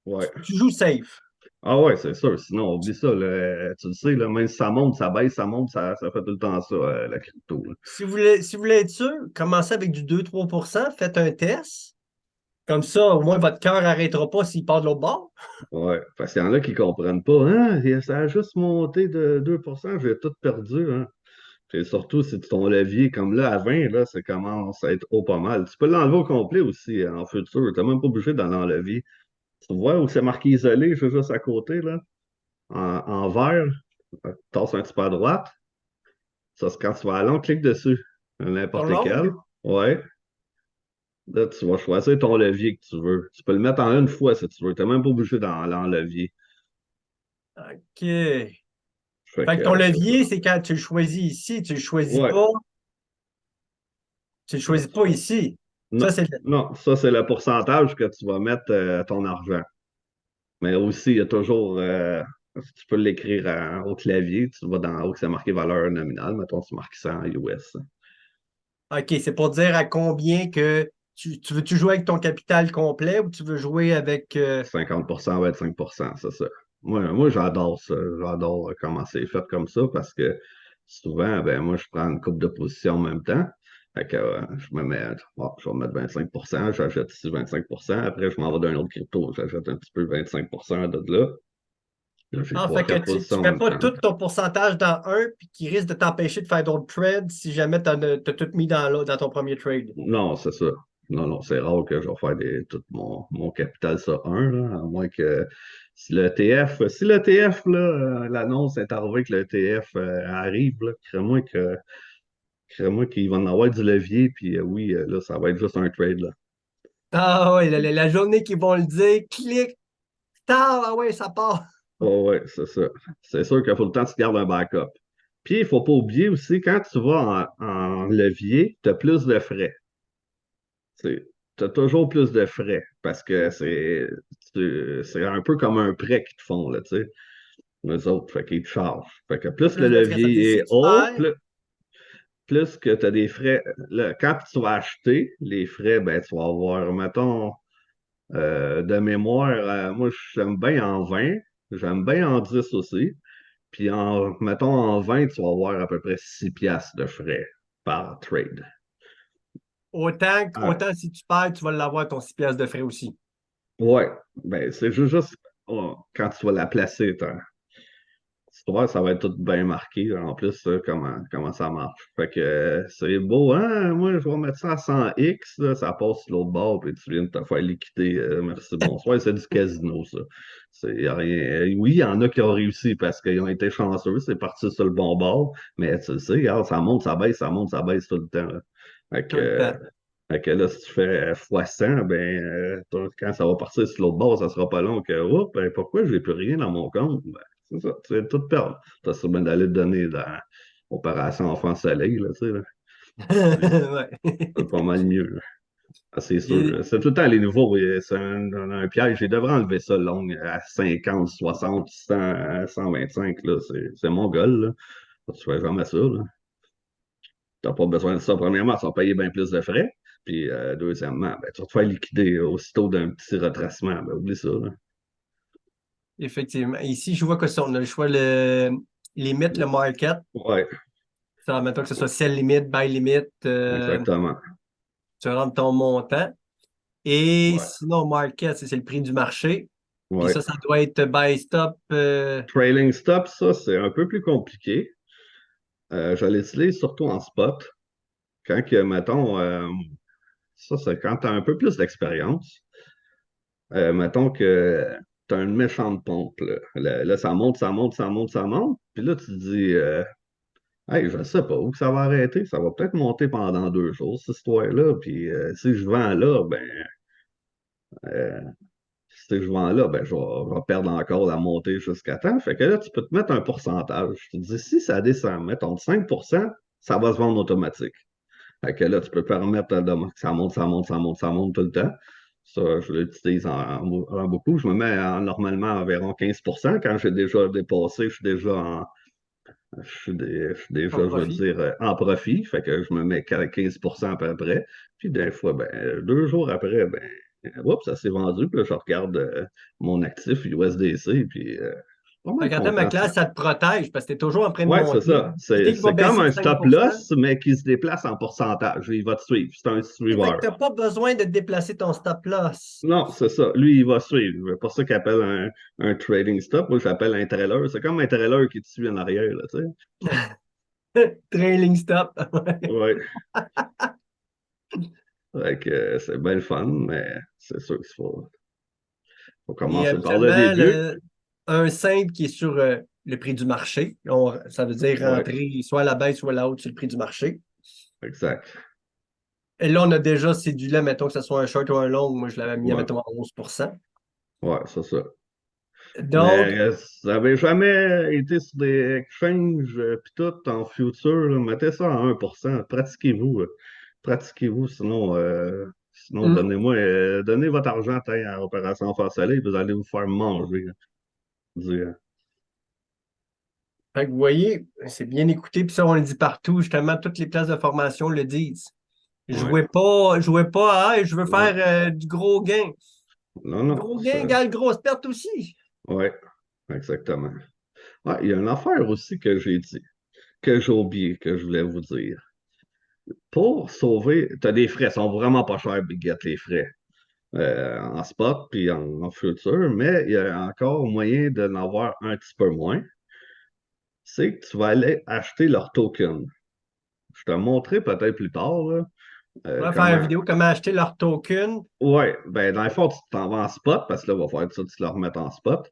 Ouais. tu joues safe. Ah ouais, c'est sûr. Sinon, oublie ça. Là. Tu le sais, là, même si ça monte, ça baisse, ça monte, ça fait tout le temps ça, la crypto. Là. Si vous voulez être sûr, commencez avec du 2-3%, faites un test. Comme ça, au moins, votre cœur n'arrêtera pas s'il part de l'autre bord. Ouais. Parce qu'il y en a qui ne comprennent pas. Hein? Ça a juste monté de 2%, j'ai tout perdu. Hein? Puis surtout, si ton levier, comme là, à 20, là, ça commence à être haut pas mal. Tu peux l'enlever au complet aussi en futur. Tu n'es même pas obligé d'en enlever. Tu vois où c'est marqué isolé, juste à côté, là, en vert. Tasse un petit peu à droite. Ça, c'est quand tu vas à long, clique dessus. Sur N'importe l'ongle? quel. Ouais. Là, tu vas choisir ton levier que tu veux. Tu peux le mettre en une fois si tu veux. Tu n'es même pas obligé d'en l'enlevier. OK. Fait Fait que ton que c'est ça. levier, c'est quand tu le choisis ici, Ouais. tu le Non, choisis pas ici. Ça, non, c'est non, ça, c'est le pourcentage que tu vas mettre ton argent. Mais aussi, il y a toujours. Tu peux l'écrire au clavier. Tu vas dans haut que c'est marqué valeur nominale. Mettons, tu marques ça en US. OK, c'est pour dire à combien que tu veux-tu jouer avec ton capital complet ou tu veux jouer avec 50%, 25%, c'est ça. Moi j'adore ça. J'adore comment c'est fait comme ça parce que souvent, ben, moi, je prends une coupe de position en même temps. Fait que, je me mets, bon, je vais mettre 25%, j'achète ici 25%, après, je m'en vais d'un autre crypto, j'achète un petit peu 25% de là. Là, j'ai Ah, trois, fait que quatre tu positions ne en fais même pas temps. tout ton pourcentage dans un puis qui risque de t'empêcher de faire d'autres trades si jamais tu as, tout mis dans ton premier trade. Non, c'est ça. Non, non, c'est rare que je vais faire tout mon capital sur un, là, à moins que si l'ETF, là, l'annonce est arrivée que l'ETF arrive, là, crée-moi qu'il va en avoir du levier, puis oui, là, ça va être juste un trade, là. Ah oui, la journée qu'ils vont le dire, clique, tard, ah ouais, ça part. Oh, ouais, c'est ça. C'est sûr qu'il faut le temps que tu gardes un backup. Puis, il ne faut pas oublier aussi, quand tu vas en levier, tu as plus de frais. Tu as toujours plus de frais parce que c'est un peu comme un prêt qu'ils te font, là, tu sais. Eux autres, fait qu'ils te chargent. Fait que plus le Plus de frais. Ça veut dire, levier si est tu haut, perds, plus que tu as des frais. Là, quand tu vas acheter les frais, ben, tu vas avoir, mettons, de mémoire, moi, j'aime bien en 20, j'aime bien en 10 aussi. Puis, mettons, en 20, tu vas avoir à peu près 6 piastres de frais par trade. Ah, autant si tu perds, tu vas l'avoir ton 6 piastres de frais aussi. ouais, ben, c'est juste quand tu vas la placer, tu vas voir, ça va être tout bien marqué, là, en plus, ça, comment ça marche. Fait que c'est beau, hein? Moi, je vais mettre ça à 100x, là, ça passe sur l'autre bord, puis tu viens de te faire liquider. Merci, bonsoir. C'est du casino, ça. Y a rien. Oui, il y en a qui ont réussi parce qu'ils ont été chanceux, c'est parti sur le bon bord, mais tu sais, regarde, ça monte, ça baisse, ça monte, ça baisse tout le temps, là. Fait que, Tout le temps. fait que là, si tu fais fois 100, ben, quand ça va partir sur l'autre bord, ça sera pas long que, oups, ben, pourquoi j'ai plus rien dans mon compte? Ben, c'est ça, tu vas tout perdre. Tu as sûrement d'aller te donner dans Opération Enfant Soleil, là, tu sais, là. Ouais. C'est pas mal mieux, là. Ah, c'est Et sûr. C'est tout le temps les nouveaux, c'est un piège. Ils devraient enlever ça long à 50, 60, 100, 125, là. C'est mon goal, là. Tu fais jamais ça, là. T'as pas besoin de ça. Premièrement, tu vas payer bien plus de frais. Puis, deuxièmement, ben, tu vas te faire liquider aussitôt d'un petit retracement. Ben, oublie ça, là. effectivement. Ici, je vois que si on a le choix, limite, le market. Ouais, Ça, mettons que ce soit sell limit, buy limit, exactement. tu rentres ton montant. Et Ouais, sinon, market, c'est le prix du marché. Puis ouais. ça doit être buy stop. Trailing stop, ça, c'est un peu plus compliqué. Je l'utilise surtout en spot. Quand que, mettons, ça, c'est quand tu as un peu plus d'expérience. Mettons que tu as une méchante pompe, là. Là, ça monte, ça monte, ça monte, ça monte. Puis là, tu te dis, hey, je ne sais pas où que ça va arrêter. Ça va peut-être monter pendant 2 jours, cette histoire-là. Puis si je vends là, ben, euh, si je vends là, ben, je vais perdre encore la montée jusqu'à temps. Fait que là, tu peux te mettre un pourcentage. Je te dis, si ça descend, mettons 5%, ça va se vendre automatique. Fait que là, tu peux permettre que ça monte, ça monte, ça monte, ça monte tout le temps. Ça, je l'utilise en beaucoup. Je me mets normalement à environ 15%. Quand j'ai déjà dépassé, je suis déjà, En je veux profit. dire, en profit. Fait que je me mets qu'à 15% à peu près. Puis des fois, ben, 2 jours après, ben, oups, ça s'est vendu. Puis là, je regarde mon actif USDC. Puis je suis pas Fait mal qu'en termes de content. classe, ça te protège parce que tu es toujours en train de Ouais, c'est monter. ça. Puis C'est dès qu'il va c'est comme baisser de un 5 stop loss, mais qui se déplace en pourcentage. Il va te suivre. C'est un fait que suiveur. tu n'as pas besoin de déplacer ton stop loss. Non, c'est ça. Lui, il va suivre. C'est pas ça qu'il appelle un trading stop. Moi, j'appelle un trailer. C'est comme un trailer qui te suit en arrière, là, tu sais. Trailing stop. Ouais. Fait que c'est bien le fun, mais c'est sûr qu'il faut Et commencer par le habituellement, début. un simple qui est sur le prix du marché, ça veut dire Ouais, rentrer soit à la baisse, soit à la haute sur le prix du marché. exact. Et là, on a déjà cédulé, mettons que ce soit un short ou un long. Moi, je l'avais mis, Ouais, mettons, à 11%. ouais, c'est ça. Donc, Mais ça n'avait jamais été sur des exchanges pis tout en future, là. Mettez ça à 1%. Pratiquez-vous. Pratiquez-vous, sinon hum, donnez votre argent tiens, à Opération Faire Soleil, vous allez vous faire manger, là. Dire. fait que vous voyez, c'est bien écouté. Puis ça, on le dit partout. Justement, toutes les places de formation le disent. Ouais. Je jouais pas à, hey, je veux Non, faire du gros gain. non, non. Gros gain égale grosse perte aussi. Ouais, exactement. Ah, il y a une affaire aussi que j'ai dit, que j'ai oublié, que je voulais vous dire. Pour sauver, tu as des frais, ils sont vraiment pas chers, Big les frais, en spot puis en futur, mais il y a encore moyen de avoir un petit peu moins. C'est que tu vas aller acheter leur token. Je te montrerai peut-être plus tard, là, On va faire une comment. vidéo comment acheter leur token. Ouais, ben dans le fond, tu t'en vas en spot, parce que là, il va falloir que tu le remettes en spot.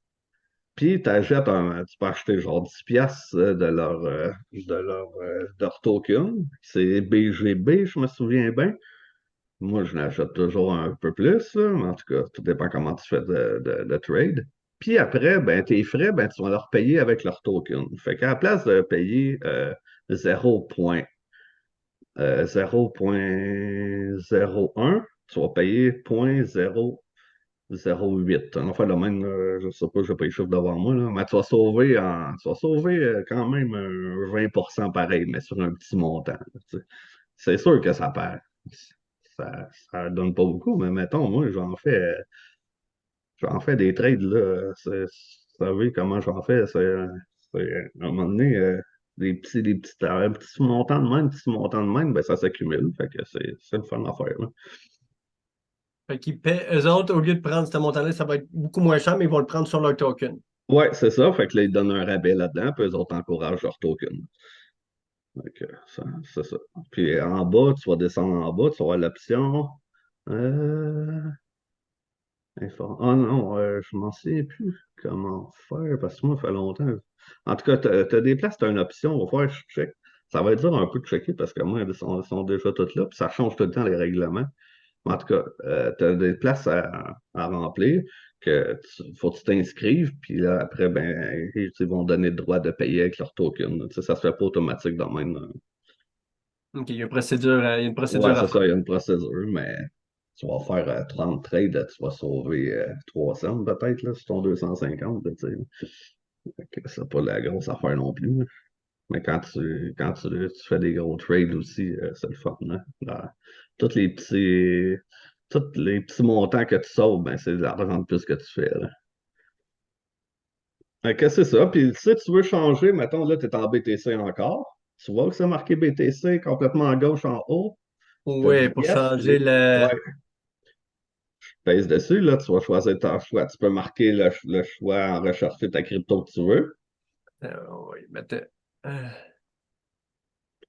Puis, tu peux acheter genre 10 piastres de leur token. C'est BGB, je me souviens bien. Moi, je n'achète toujours un peu plus, là, mais en tout cas, tout dépend comment tu fais de trade. Puis après, ben, tes frais, ben, tu vas leur payer avec leur token. Fait qu'à la place de payer 0. 0,01, tu vas payer 0,008. Enfin, le même, je sais pas, je n'ai pas les chiffres devant moi, là, mais tu vas sauver quand même 20% pareil, mais sur un petit montant, là, tu sais. C'est sûr que ça perd. Ça donne pas beaucoup, mais mettons, moi, j'en fais des trades, là. Vous savez comment j'en fais? À un moment donné, un petit montant de même, petit montant de même, ben, ça s'accumule. Fait que c'est le fun à faire, là. Fait qu'ils paient, eux autres, au lieu de prendre ce montant-là, ça va être beaucoup moins cher, mais ils vont le prendre sur leur token. Ouais, c'est ça. Fait que là, ils donnent un rabais là-dedans, puis eux autres encouragent leur token. Fait que c'est ça. Puis en bas, tu vas descendre en bas, tu vas avoir l'option. Euh, Ah non, je m'en sais plus comment faire parce que moi, ça fait longtemps. En tout cas, t'as des places, t'as une option, on va faire je check. Ça va être dur un peu de checker parce que moi, elles sont déjà toutes là, puis ça change tout le temps les règlements. Mais en tout cas, t'as des places à remplir que faut que tu t'inscrives, puis là, après, ben, ils vont donner le droit de payer avec leur token. Tu sais, ça se fait pas automatique dans le même. OK, il y a une Ouais, procédure à c'est faire. ça, il y a une procédure, mais tu vas faire 30 trades, tu vas sauver 3 cents peut-être là, sur ton 250, là, tu sais. Fait que c'est pas la grosse affaire non plus, là. Mais quand tu fais des gros trades aussi, c'est le fun, hein. Là, tous les petits, tous les petits montants que tu sauves, ben, c'est de l'argent de plus que tu fais, là. Fait que c'est ça. Puis si tu veux changer, mettons, là, tu es en BTC encore. Tu vois que c'est marqué BTC complètement à gauche en haut. Tu as Oui, dit pour yes, changer le. ouais, pèse dessus, là, tu vas choisir ton choix. Tu peux marquer le choix en rechercher ta crypto que tu veux. On va y mettre,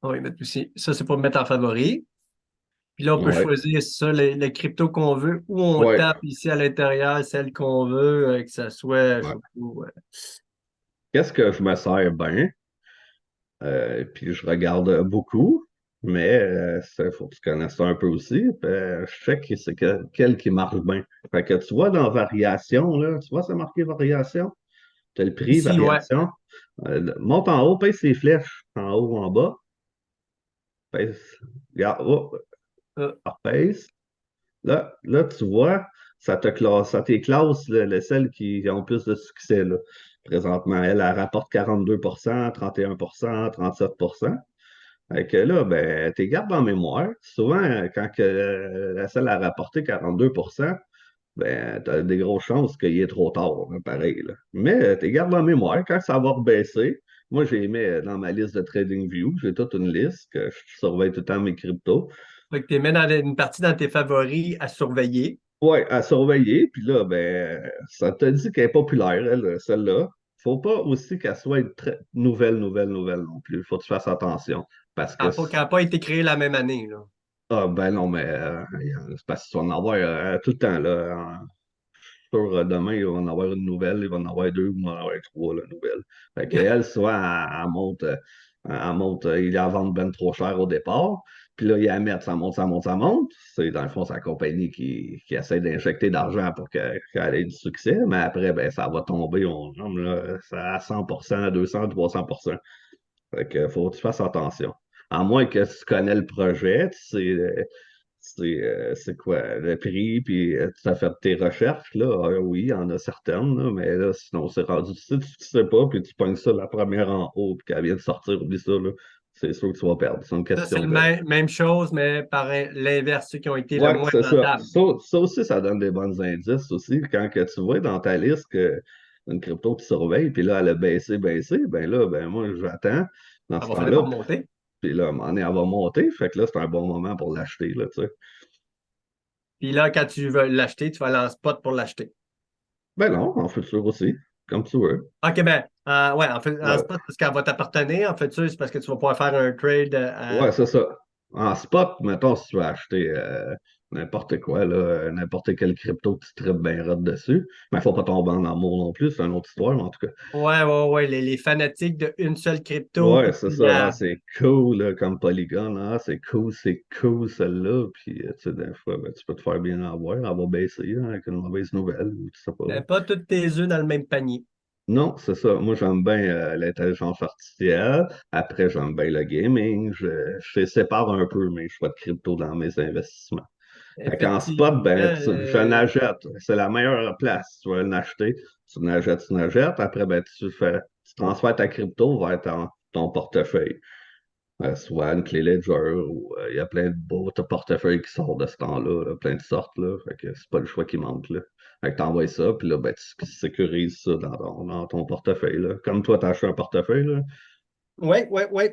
on va y mettre aussi. Ça, c'est pour mettre en favori. Puis là, on peut Ouais, choisir ça, les cryptos qu'on veut, ou on ouais, tape ici à l'intérieur celle qu'on veut, que ça soit, je sais ouais. pas, ouais. Qu'est-ce que je me sers bien? Puis je regarde beaucoup, mais il faut que tu connaisses ça un peu aussi. Je sais que c'est quel qui marche bien. Fait que tu vois dans variation, là, tu vois, c'est marqué variation. Tu as le prix, Ici, ouais. variation. Monte en haut, pèse les flèches en haut ou en bas. Pèse, regarde, oh, Euh, pèse. Là, tu vois, ça t'éclasse celles qui ont plus de succès, là. Présentement, elle rapporte 42%, 31%, 37%. Fait que là, ben, t'es gardes en mémoire. Souvent, quand la selle a rapporté 42%, ben, t'as des grosses chances qu'il est trop tard, hein, pareil, là. Mais t'es gardes en mémoire. Quand ça va rebaisser, moi, j'ai mis dans ma liste de TradingView, j'ai toute une liste que je surveille tout le temps mes cryptos. Fait que tu mets dans une partie dans tes favoris à surveiller. Ouais, à surveiller. Puis là, ben, ça te dit qu'elle est populaire, elle, celle-là. Faut pas aussi qu'elle soit une très nouvelle, nouvelle, nouvelle non plus. Faut que tu fasses attention. Parce que, Elle n'a pas été créée la même année, là. ah, ben non, mais c'est parce que tu vas en avoir tout le temps, là. Sûr, demain, il va en avoir une nouvelle, il va en avoir deux, il va en avoir trois, la nouvelle. Fait qu'elle, souvent, elle monte, il la vend ben trop cher au départ. Puis là, il la met, ça monte, ça monte, ça monte. C'est, dans le fond, c'est la compagnie qui essaie d'injecter d'argent pour qu'elle ait du succès. Mais après, ben, ça va tomber, là, ça à 100%, 200, 300%. Fait que faut que tu fasses attention. À moins que tu connais le projet, tu sais, c'est quoi le prix, puis tu as fait tes recherches, là. Oui, il y en a certaines, là, mais là, sinon, c'est rendu. Si tu ne sais pas, puis tu pognes ça la première en haut, puis qu'elle vient de sortir, oublie ça, là. c'est sûr que tu vas perdre. C'est une Ça, c'est question la de. même chose, mais par l'inverse, ceux qui ont été le Ouais, moins c'est ça. rentables. Ça aussi, ça donne des bons indices aussi. Quand que tu vois dans ta liste que une crypto qui surveille, puis là, elle a baissé, ben là, ben moi, j'attends dans Ça ce va falloir temps-là, pas remonter. puis là, à un moment donné, elle va monter, fait que là, c'est un bon moment pour l'acheter, là, tu sais. Puis là, quand tu veux l'acheter, tu vas aller en spot pour l'acheter. Ben non, en futur aussi, comme tu veux. OK, ben, ouais, en Ouais, spot, parce qu'elle va t'appartenir. En fait, c'est parce que tu vas pouvoir faire un trade ouais, c'est ça. En spot, mettons, si tu veux acheter n'importe quoi, là, n'importe quelle crypto que tu tripes bien raide dessus, mais il ne faut pas tomber en amour non plus, c'est une autre histoire, mais en tout cas. Ouais, ouais, ouais, les fanatiques de une seule crypto, Ouais, puis c'est ça. Ah, la... c'est cool, là, comme Polygon. Ah, c'est cool, celle-là. Puis, tu sais, des fois, ben, tu peux te faire bien avoir. Elle va baisser hein, avec une mauvaise nouvelle, ou tu sais pas. pas tous tes œufs dans le même panier. Non, c'est ça. Moi, j'aime bien l'intelligence artificielle. Après, j'aime bien le gaming. Je sépare un peu mes choix de crypto dans mes investissements. Fait qu'en spot, Effectivement, ben, je l'achète. C'est la meilleure place. Tu vas l'acheter. Tu l'achètes, tu l'achètes. Après, ben, tu transfères ta crypto vers ton portefeuille. Soit une clé Ledger ou il y a plein de beaux portefeuilles qui sortent de ce temps-là, là, plein de sortes, là. Fait que c'est pas le choix qui manque, là. Fait que t'envoies ça, puis là, ben, tu sécurises ça dans ton portefeuille, là. Comme toi, t'as acheté un portefeuille, là. oui, oui, oui.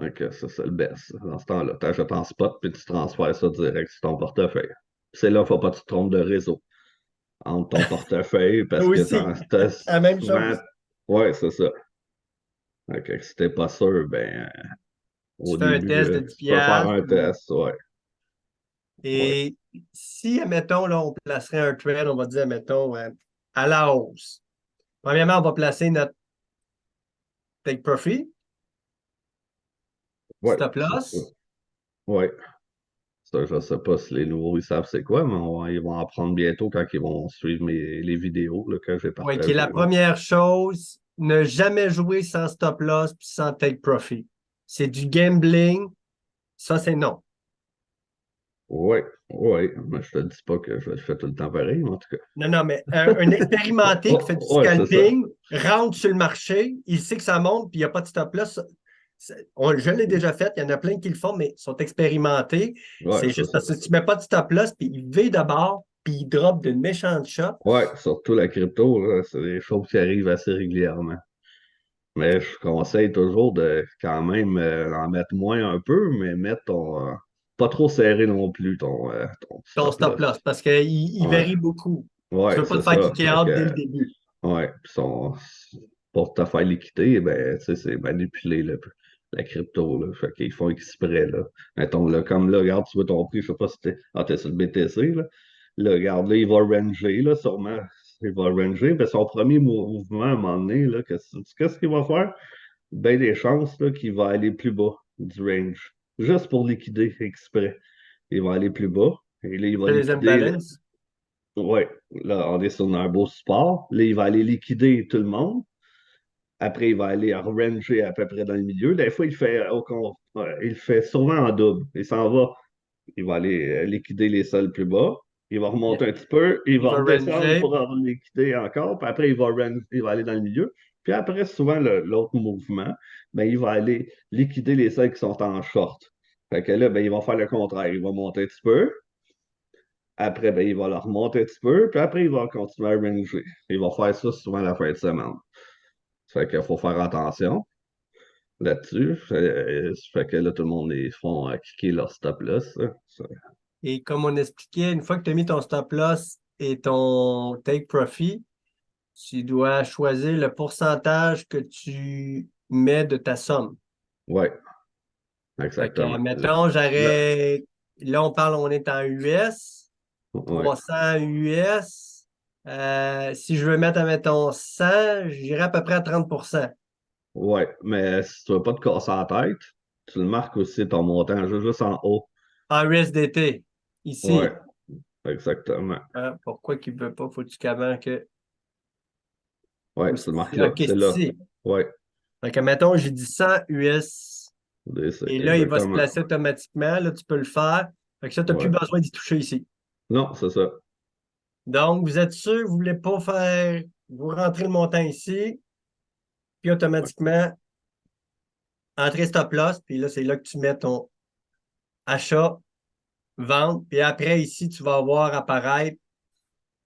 Fait que ça, c'est le best. Dans ce temps-là, t'achètes en spot, puis tu transfères ça direct sur ton portefeuille. C'est là, faut pas que tu te trompes de réseau entre ton portefeuille, parce que Aussi, la même souvent, chose. ouais, c'est ça. Fait que si t'es pas sûr, ben, Tu au fais un début, test de tu peux faire 10$. un test, ouais. Ouais. Et si, admettons, là, on placerait un trade, on va dire, admettons, à la hausse. Premièrement, on va placer notre take profit, Ouais, stop c'est ça. loss. Ouais. Ça, je sais pas si les nouveaux ils savent c'est quoi, mais ils vont apprendre bientôt quand ils vont suivre les vidéos là, que j'ai Oui, qui est partagées, la là. première chose, ne jamais jouer sans stop loss puis sans take profit. C'est du gambling. Ça, c'est non. Ouais, ouais. Mais je te dis pas que je le fais tout le temps pareil, mais en tout cas. Non, non, mais un expérimenté qui fait du Ouais, c'est ça. scalping rentre sur le marché, il sait que ça monte, puis il n'y a pas de stop loss. Je l'ai déjà fait, il y en a plein qui le font, mais ils sont expérimentés. Ouais, C'est c'est juste ça. parce que si tu ne mets pas de stop loss, puis il vit d'abord, puis il drop d'une méchante shot. Ouais, surtout la crypto, là, c'est des choses qui arrivent assez régulièrement. Mais je conseille toujours de quand même en mettre moins un peu, mais mettre pas trop serré non plus ton Ton stop stop loss. loss, parce qu'il Ouais, varie beaucoup. Tu ne ouais, veux pas c'est te faire ça. kicker Fait out dès le que début. ouais, pour te faire liquider, ben, tu sais, c'est manipuler la crypto, là. Fait qu'ils font exprès, là. Mettons, là, comme là, regarde, tu vois ton prix, je sais pas si t'es sur le BTC, là. Là, regarde, là, il va ranger, là, sûrement. Il va ranger, ben, son premier mouvement, à un moment donné, là, qu'est-ce qu'il va faire? Ben, des chances, là, qu'il va aller plus bas du range. Juste pour liquider exprès. Il va aller plus bas. Et là, il va C'est les liquider. imbalances. Ouais, là, on est sur un beau support. Là, il va aller liquider tout le monde. Après, il va aller ranger à peu près dans le milieu. Des fois, il fait souvent en double. Il s'en va. Il va aller liquider les sols plus bas. Il va remonter un petit peu. Il Il va va redescendre ranger. pour en liquider encore. Puis après, il va aller dans le milieu. Puis après, souvent, l'autre mouvement, ben, il va aller liquider les sols qui sont en short. Fait que là, ben, il va faire le contraire. Il va monter un petit peu. Après, ben, il va le remonter un petit peu, puis après, il va continuer à ranger. Il va faire ça souvent la fin de semaine. Ça fait qu'il faut faire attention là-dessus. Ça fait que là, tout le monde, ils font cliquer leur stop loss. Et comme on expliquait, une fois que tu as mis ton stop loss et ton take profit, tu dois choisir le pourcentage que tu mets de ta somme. Ouais, Fait que, exactement. mettons, j'aurais. Là, on est en US, Ouais, 300 US. Si je veux mettre, admettons, 100, j'irai à peu près à 30%. ouais. Mais si tu veux pas te casser la tête, tu le marques aussi ton montant juste en haut. En USDT, Ouais, ici. exactement. Pourquoi qu'il ne veut pas? Faut-tu qu'avant que. Ouais, tu le marques Aussi. là. OK, c'est C'est là. ici. Ouais, Fait que, mettons, j'ai dit 100 US. c'est Et là, il va se exactement. placer automatiquement. Là, tu peux le faire. Fait que ça, tu n'as plus Ouais. besoin d'y toucher ici. Non, c'est ça. Donc, vous êtes sûr, vous ne voulez pas faire. Vous rentrez le montant ici, puis Ouais. automatiquement, entrée stop loss, puis là, c'est là que tu mets ton achat, vente, puis après, ici, tu vas voir apparaître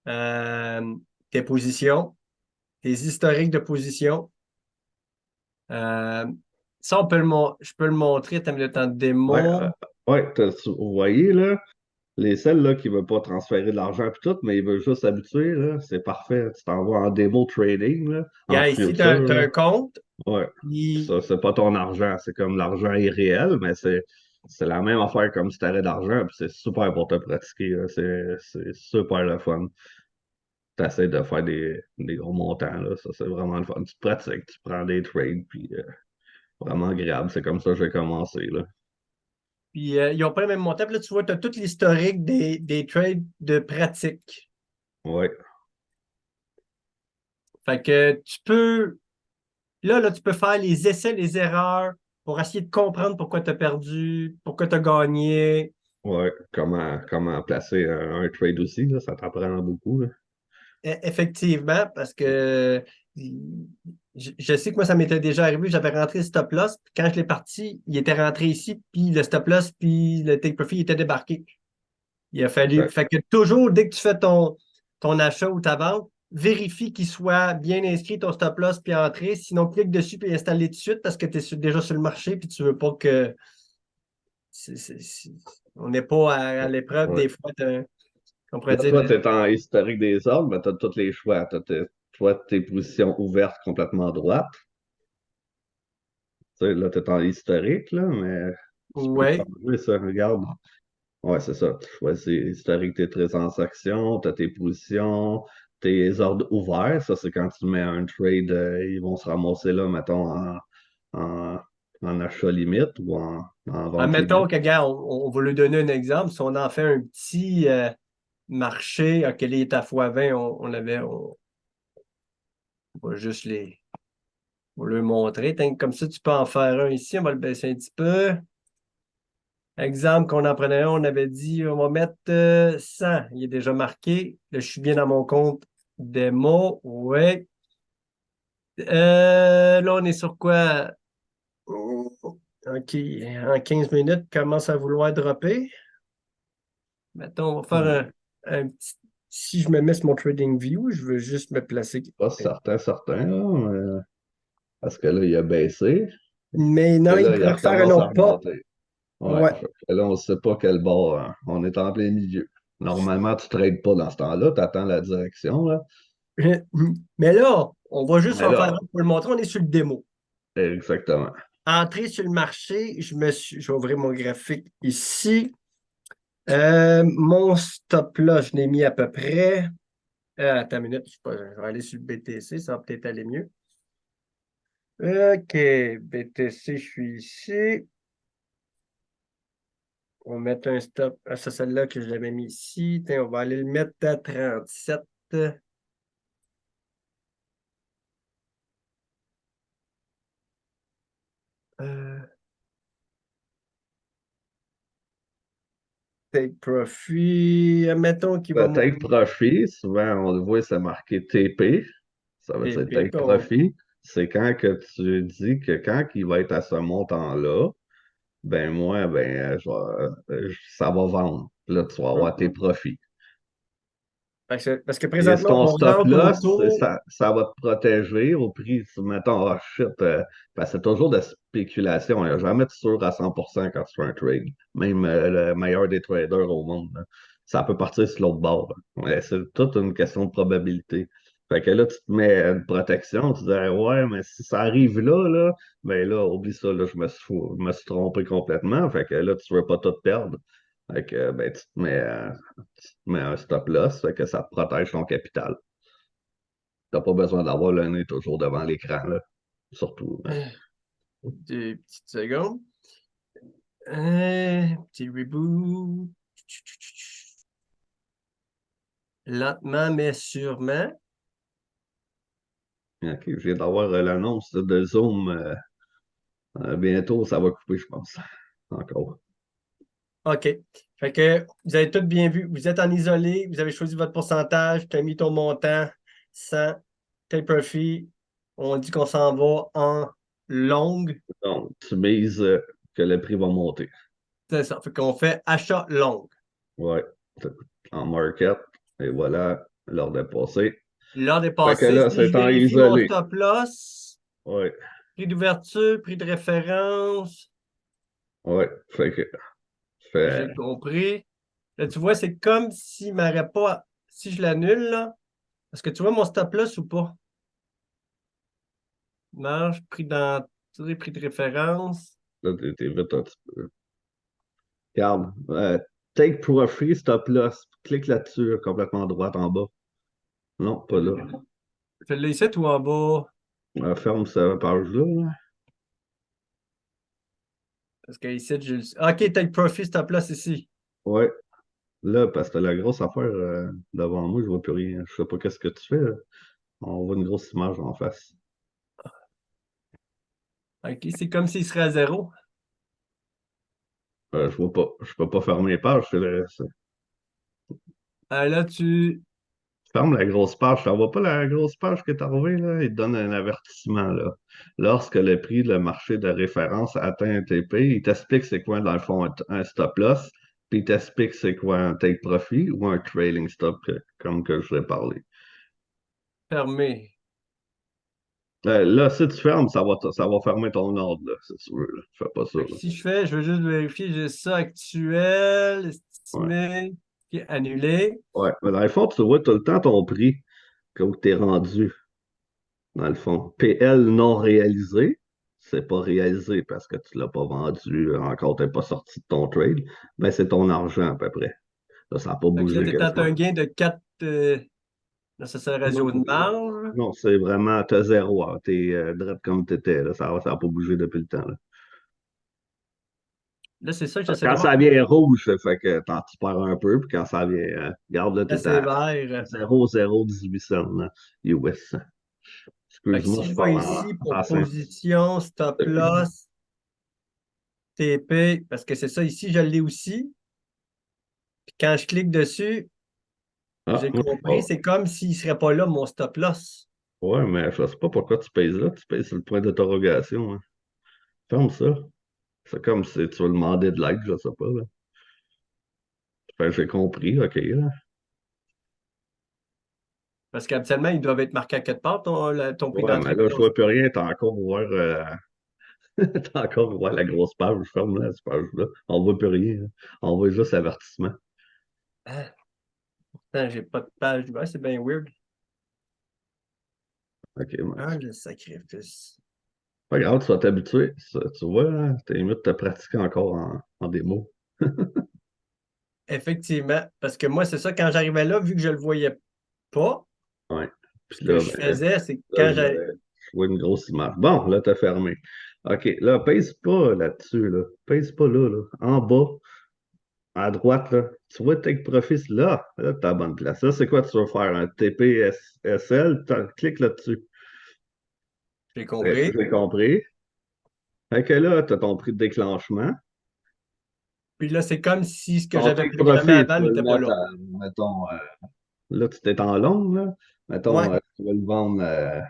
euh, tes positions, tes historiques de position. Euh, Ça, je peux le montrer, tu as le temps de Ouais, démo. ouais, vous voyez, là, les celles là, qui ne veulent pas transférer de l'argent et tout, mais ils veulent juste s'habituer, là, c'est parfait. Tu t'envoies en démo trading, là, en Regarde, ici, tu as, future, là. un compte, Ouais. puis Ça, c'est pas ton argent, c'est comme l'argent est réel, mais c'est la même affaire comme si tu avais d'argent, puis c'est super pour te pratiquer, là. C'est super le fun. Tu essaies de faire des gros montants, là. Ça, c'est vraiment le fun. Tu te pratiques, tu prends des trades, puis vraiment agréable. C'est comme ça que j'ai commencé, là. ils n'ont pas le même montant. Puis là, tu vois, tu as tout l'historique des trades de pratique. Ouais, Fait que tu peux, là, tu peux faire les essais, les erreurs pour essayer de comprendre pourquoi tu as perdu, pourquoi tu as gagné. ouais. Comment placer un trade aussi, là, ça t'apprend beaucoup, là. Effectivement, parce que je sais que moi, ça m'était déjà arrivé, j'avais rentré le stop loss, puis quand je l'ai parti, il était rentré ici, puis le stop loss, puis le take profit il était débarqué. Il a fallu. Exact. Fait que toujours, dès que tu fais ton achat ou ta vente, vérifie qu'il soit bien inscrit ton stop loss puis entrée. Sinon, clique dessus puis installe tout de suite parce que tu es déjà sur le marché puis tu veux pas que. On n'est pas à l'épreuve Ouais. des fois, on pourrait Là, dire toi, de. tu es en historique des ordres, mais tu as tous les choix. Toi, tes positions ouvertes complètement droites. Tu sais, là, tu es en historique, là, mais tu peux Ouais. changer ça. Regarde. Ouais, c'est ça. Tu choisis historique tes transactions, tu as tes positions, tes ordres ouverts. Ça, c'est quand tu mets un trade, ils vont se ramasser là, mettons, en, en achat limite ou en vente Admettons limite. que, gars, on va lui donner un exemple. Si on en fait un petit marché, quel est à x20, on va juste on va le montrer. Comme ça, tu peux en faire un ici. On va le baisser un petit peu. Exemple qu'on en prenait un, on avait dit on va mettre 100. Il est déjà marqué. Là, je suis bien dans mon compte démo. Ouais. Là, on est sur quoi? OK. En 15 minutes, commence à vouloir dropper. Mettons, on va Hmm. faire un petit. Si je me mets sur mon Trading View, je veux juste me placer. Pas certain, là, parce que là, il a baissé. Mais Et non, il là, il pourrait refaire un recommence à autre pas. remonter. Ouais. Ouais. Fait que là, on ne sait pas quel bord, hein. On est en plein milieu. Normalement, tu ne trades pas dans ce temps-là, tu attends la direction, là. Mais là, on va juste Mais en faire là, un pour le montrer. On est sur le démo. exactement. Entrer sur le marché, je vais ouvrir mon graphique ici. Mon stop là, je l'ai mis à peu près. Attends une minute, je vais aller sur le BTC, ça va peut-être aller mieux. OK, BTC, je suis ici. On va mettre un stop. Ah, c'est celle-là que je l'avais mis ici. Tiens, on va aller le mettre à 37. Euh, Take profit. Admettons qu'il va Le monter take profit, souvent, on le voit, c'est marqué TP. Ça veut dire TP. take profit. C'est quand que tu dis que quand il va être à ce montant-là, ben moi, ben, ça va vendre. Là, tu vas avoir tes profits. Parce que Et présentement, ton on stop rentre au loss, taux. ça va te protéger au prix, si, mettons, oh shit, parce que c'est toujours de spéculation. Il n'y a jamais de sûr à 100% quand tu fais un trade. Même le meilleur des traders au monde, là. Ça peut partir sur l'autre bord, là. Ouais, c'est toute une question de probabilité. Fait que là, tu te mets une protection, tu dis, ah ouais, mais si ça arrive là, ben là, oublie ça, là, je me suis trompé complètement. Fait que là, tu ne veux pas tout perdre. Fait que, ben, tu te mets un stop loss, fait que ça te protège ton capital. T'as pas besoin d'avoir le nez toujours devant l'écran, là. Surtout, hein. Deux petites secondes. Petit reboot. Lentement, mais sûrement. OK, je viens d'avoir l'annonce de Zoom. Bientôt, ça va couper, je pense. Encore. OK. Fait que vous avez tout bien vu. Vous êtes en isolé, vous avez choisi votre pourcentage, tu as mis ton montant, 100, tel profit. On dit qu'on s'en va en longue. Donc, tu mises que le prix va monter. C'est ça. Fait qu'on fait achat longue. Ouais. En market. Et voilà, l'ordre est passé. L'heure Fait que dépassée, là, si je c'est en vérifie mon isolé. stop loss, Ouais. prix d'ouverture, prix de référence, Ouais. Fait que, fait, j'ai compris. Là, tu vois, c'est comme s'il m'aurait pas. Si je l'annule, là, est-ce que tu vois mon stop loss ou pas? Marge, prix d'entrée, prix de référence. là, t'es vite un petit peu. Regarde, take profit, stop loss. Clique là-dessus, complètement à droite en bas. Non, pas là. Je l'ai ici ou en bas? Ferme cette page-là. Là. Parce que ici, OK, take profit, stop loss ici. Ouais. Là, parce que la grosse affaire devant moi, je vois plus rien. Je sais pas qu'est-ce que tu fais. Là. On voit une grosse image en face. OK, c'est comme s'il serait à zéro. Je vois pas. Je peux pas fermer les pages. Là, Ferme la grosse page. Tu vois pas la grosse page qui est arrivée, là? Il te donne un avertissement, là. Lorsque le prix de marché de référence atteint un TP, il t'explique c'est quoi, dans le fond, un stop loss, puis il t'explique c'est quoi un take profit ou un trailing stop, comme que je l'ai parlé. fermé. Là, si tu fermes, ça va fermer ton ordre, là, si tu veux, là. Fais pas ça, Fait que là. si je fais, je veux juste vérifier, j'ai ça actuel, Ouais. estimé, OK, annulé. Ouais. Mais dans le fond, tu vois tout le temps ton prix, où t'es rendu. Dans le fond. PL non réalisé, c'est pas réalisé parce que tu l'as pas vendu, encore t'es pas sorti de ton trade, ben c'est ton argent à peu près. Là, ça n'a pas Fait que là, bougé tu as quasiment. un gain de 4. Là, ça, c'est le Non, ratio de marge. non, c'est vraiment, t'as zéro. Hein. T'es direct comme t'étais. Là. Ça n'a pas bougé depuis le temps. Là. Là, c'est ça que j'essaie de Quand voir. ça vient rouge, ça fait que tu perds un peu, puis quand ça vient, regarde là, Là, t'es c'est à vert. 0,018 cents là, US. Fait que Excuse-moi, si je je vais parle ici en pour simple position, stop depuis. loss, TP, parce que c'est ça, ici, je l'ai aussi. Puis quand je clique dessus, Ah, j'ai moi, je compris, parle. c'est comme s'il ne serait pas là, mon stop loss. Ouais, mais je sais pas pourquoi tu pèses là. Tu pèses sur le point d'interrogation. Hein. Ferme ça. C'est comme si tu veux demander de l'aide, je sais pas. Là. Fait que j'ai compris, OK. Là. Parce qu'habituellement, ils doivent être marqués à quelque part, ton prix Ouais, d'entrée mais et là, je ton vois plus rien. T'as encore ouvert, t'as encore ouvert la grosse page. Je ferme là, cette page-là. On voit plus rien. Là. On voit juste l'avertissement. Ah, putain, j'ai pas de page. Ouais, c'est bien weird. OK, ouais. Ah, le sacrifice. Pas grave, tu vas t'habituer. Tu vois, là, t'es mieux de te pratiquer encore en démo. Effectivement, parce que moi, c'est ça, quand j'arrivais là, vu que je le voyais pas, Ouais. ce Puis que là, je ben, faisais, c'est que là, quand j'allais. je vois une grosse image. Bon, là, t'as fermé. OK, là, pèse pas là-dessus, là. Pèse pas là, là. En bas, à droite, là. Tu vois Take Profit, là. Là, t'es à la bonne place. Là, c'est quoi tu veux faire? Un TPSL? Clique là-dessus. J'ai Ouais, compris. j'ai compris. Fait que là, t'as ton prix de déclenchement. Puis là, c'est comme si ce que Ton j'avais Take programmé Profit, avant tu vas le n'était pas mettre là. à, mettons, là, tu t'es en long, là. Ouais. Mettons, tu vas le vendre,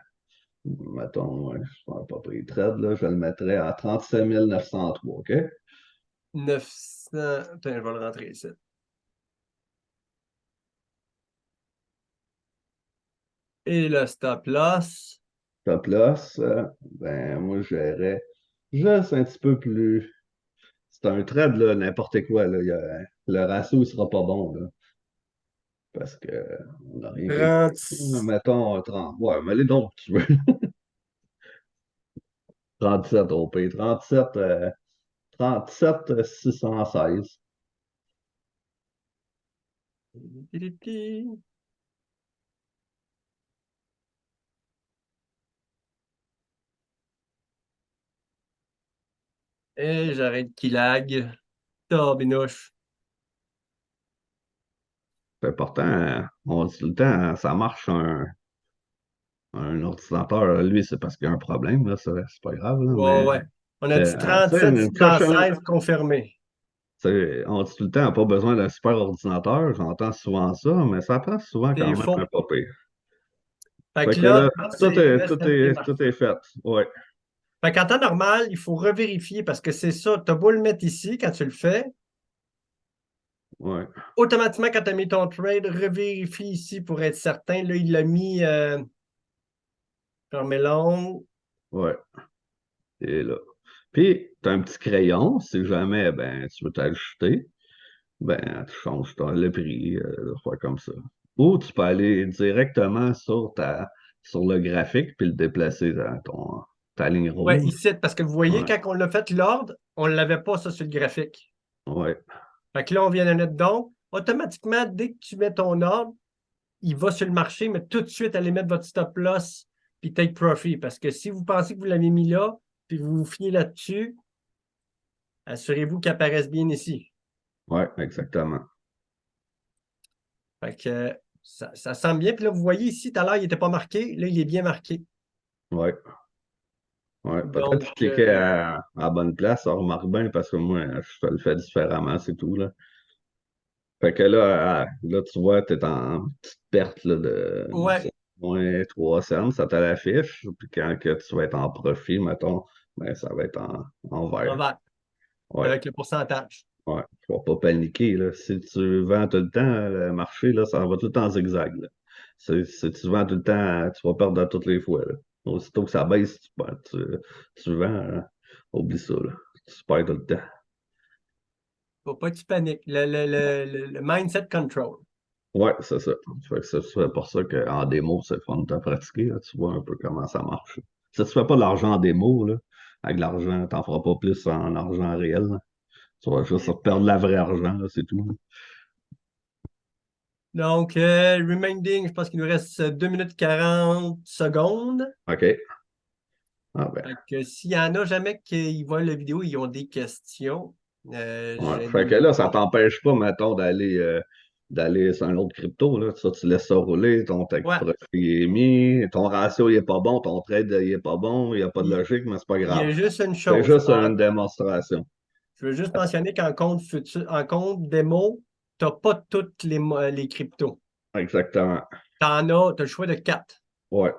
mettons, je ne pas pris trade, là, je le mettrais à 37 903, OK? 900. Attends, je vais le rentrer ici. Et le stop loss. Top loss, ben, moi, j'irais juste un petit peu plus. C'est un trade, là, n'importe quoi, là. Le ratio, il sera pas bon, là. Parce que on n'a rien payé. 30. Mettons 30. Ouais, mais les donc, tu veux. 37, on paye 37, 37 616. Et j'arrête qu'il lag. Binouche. C'est important, hein. On dit tout le temps, hein, ça marche un ordinateur. Lui, c'est parce qu'il y a un problème, là, c'est pas grave, là, Ouais, mais ouais. On a tu dit sais, 37 616 confirmé. on dit tout le temps, on n'a pas besoin d'un super ordinateur, j'entends souvent ça, mais ça prend souvent C'est quand même un faux. pas pire. Fait Fait que que là, là, c'est USMT tout est marché. fait. Ouais. Fait qu'en temps normal, il faut revérifier parce que c'est ça. Tu as beau le mettre ici quand tu le fais. Ouais, Automatiquement, quand tu as mis ton trade, revérifie ici pour être certain. Là, il l'a mis Carmelon. ouais. Et là. Puis, tu as un petit crayon, si jamais ben, tu veux t'ajuster, ben, tu changes le prix, faire comme ça. Ou tu peux aller directement sur le graphique puis le déplacer dans ta ligne Ouais, rouge. ici, parce que vous voyez, Ouais, quand on a fait l'ordre, on ne l'avait pas ça sur le graphique. ouais, Fait que là, on vient de mettre donc. Automatiquement, dès que tu mets ton ordre, il va sur le marché, mais tout de suite, allez mettre votre stop loss puis take profit. Parce que si vous pensez que vous l'avez mis là, puis vous vous fiez là-dessus, assurez-vous qu'il apparaisse bien ici. ouais, exactement. Fait que ça semble bien. Puis là, vous voyez ici, tout à l'heure, il n'était pas marqué. Là, il est bien marqué. Ouais, ouais. Peut-être que je Donc, cliquais à la bonne place, ça remarque bien, parce que moi, je te le fais différemment, c'est tout, là. Fait que là, là tu vois, tu es en petite perte là, de ouais, moins 3 cents, ça te l'affiche. Puis quand que tu vas être en profit, mettons, ben, ça va être en en vert. vert, Ouais, avec le pourcentage. ouais. Faut pas paniquer, là. Si tu vends tout le temps, le marché, là, ça va tout le temps en zigzag, là. Si tu vends tout le temps, tu vas perdre à toutes les fois, là. Aussitôt que ça baisse, tu vends, oublie ça, là. Tu perds tout le temps. Faut pas que tu paniques. Le mindset control. Ouais, c'est ça. Fait que c'est pour ça qu'en démo, c'est le fun de pratiquer, là. Tu vois un peu comment ça marche. Si tu fais pas de l'argent en démo, là, avec de l'argent, t'en feras pas plus en argent réel, là. Tu vas juste perdre la vraie argent, là, c'est tout. Donc, remaining, je pense qu'il nous reste 2 minutes 40 secondes. OK. Ah ben. Fait que s'il y en a jamais qui voient la vidéo, ils ont des questions. Ouais. Fait que Gênez-vous là, ça pas. t'empêche pas, mettons, d'aller sur un autre crypto, là. Ça, tu laisses ça rouler, ton take Ouais, profit est mis, ton ratio, il est pas bon, ton trade, il est pas bon, il n'y a pas de il, logique, mais c'est pas il y grave. a juste une C'est chose. juste une démonstration. Je veux juste mentionner qu'en compte futur, en compte démo, tu n'as pas toutes les cryptos. Exactement. Tu en as, tu as le choix de 4. Ouais.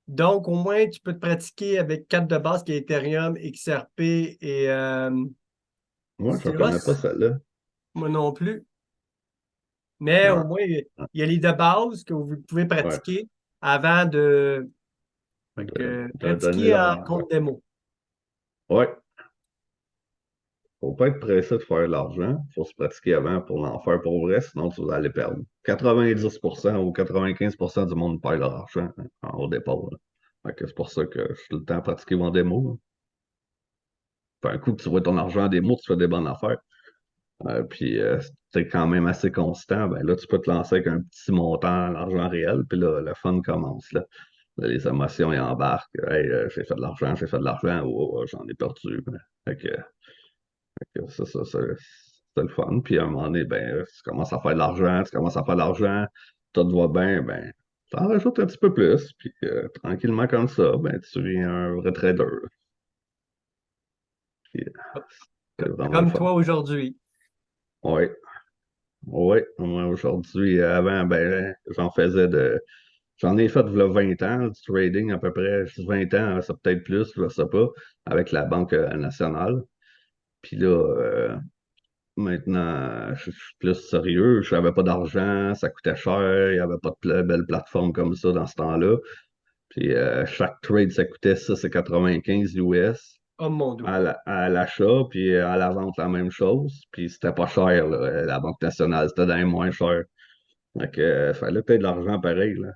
Donc, au moins, tu peux te pratiquer avec 4 de base qui est Ethereum, XRP et Moi, je connais pas Stillus. celle-là. Moi non plus. Mais au Ah, moins, il y a les de base que vous pouvez ouais. pratiquer avant de fait De donner pratiquer en l'argent. Ouais. compte démo. Ouais. Faut pas être pressé de faire de l'argent. Faut se pratiquer avant pour l'en faire pour vrai, sinon tu vas aller perdre. 90% ou 95% du monde perd leur argent au départ, là. Fait que c'est pour ça que je suis tout le temps à pratiquer mon démo, là. Fait un coup que tu vois ton argent en démo, tu fais des bonnes affaires. Puis si t'es quand même assez constant, ben là, tu peux te lancer avec un petit montant d'argent réel, puis là, le fun commence, là. Là, les émotions, ils embarquent. Hey, j'ai fait de l'argent, j'ai fait de l'argent, oh, oh, j'en ai perdu. Fait que, c'est le fun. Puis à un moment donné, ben, tu commences à faire de l'argent, tu commences à faire de l'argent, tout va bien, ben, tu en rajoutes un petit peu plus. Puis tranquillement comme ça, ben, tu deviens un vrai trader, là. Puis c'est vraiment le Comme fun. toi aujourd'hui. Oui, oui. Moi, aujourd'hui, avant, ben, j'en ai fait v'là 20 ans, du trading à peu près. 20 ans, c'est peut-être plus, je sais pas, avec la Banque nationale. Puis là, maintenant, je suis plus sérieux. Je n'avais pas d'argent, ça coûtait cher, il n'y avait pas de belle plateforme comme ça dans ce temps-là. Puis chaque trade, ça coûtait 6,95 US Oh mon Dieu. à l'achat, puis à la vente, la même chose. Puis c'était pas cher, là, la Banque nationale, c'était dans les moins cher. Donc, fallait peut-être de l'argent pareil, là.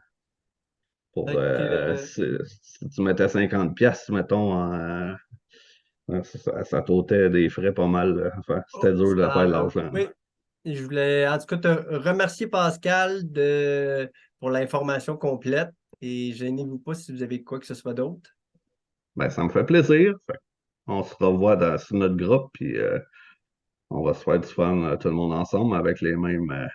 Pour, Fait que, si tu mettais 50 pièces mettons, ça t'ôtait des frais pas mal, là. Enfin, c'était oh, dur de faire de l'argent. oui. Je voulais en tout cas te remercier, Pascal, pour l'information complète. Et gênez-vous pas si vous avez quoi que ce soit d'autre. Ben, ça me fait plaisir. On se revoit sur notre groupe, puis on va se faire du fun, tout le monde ensemble, avec les mêmes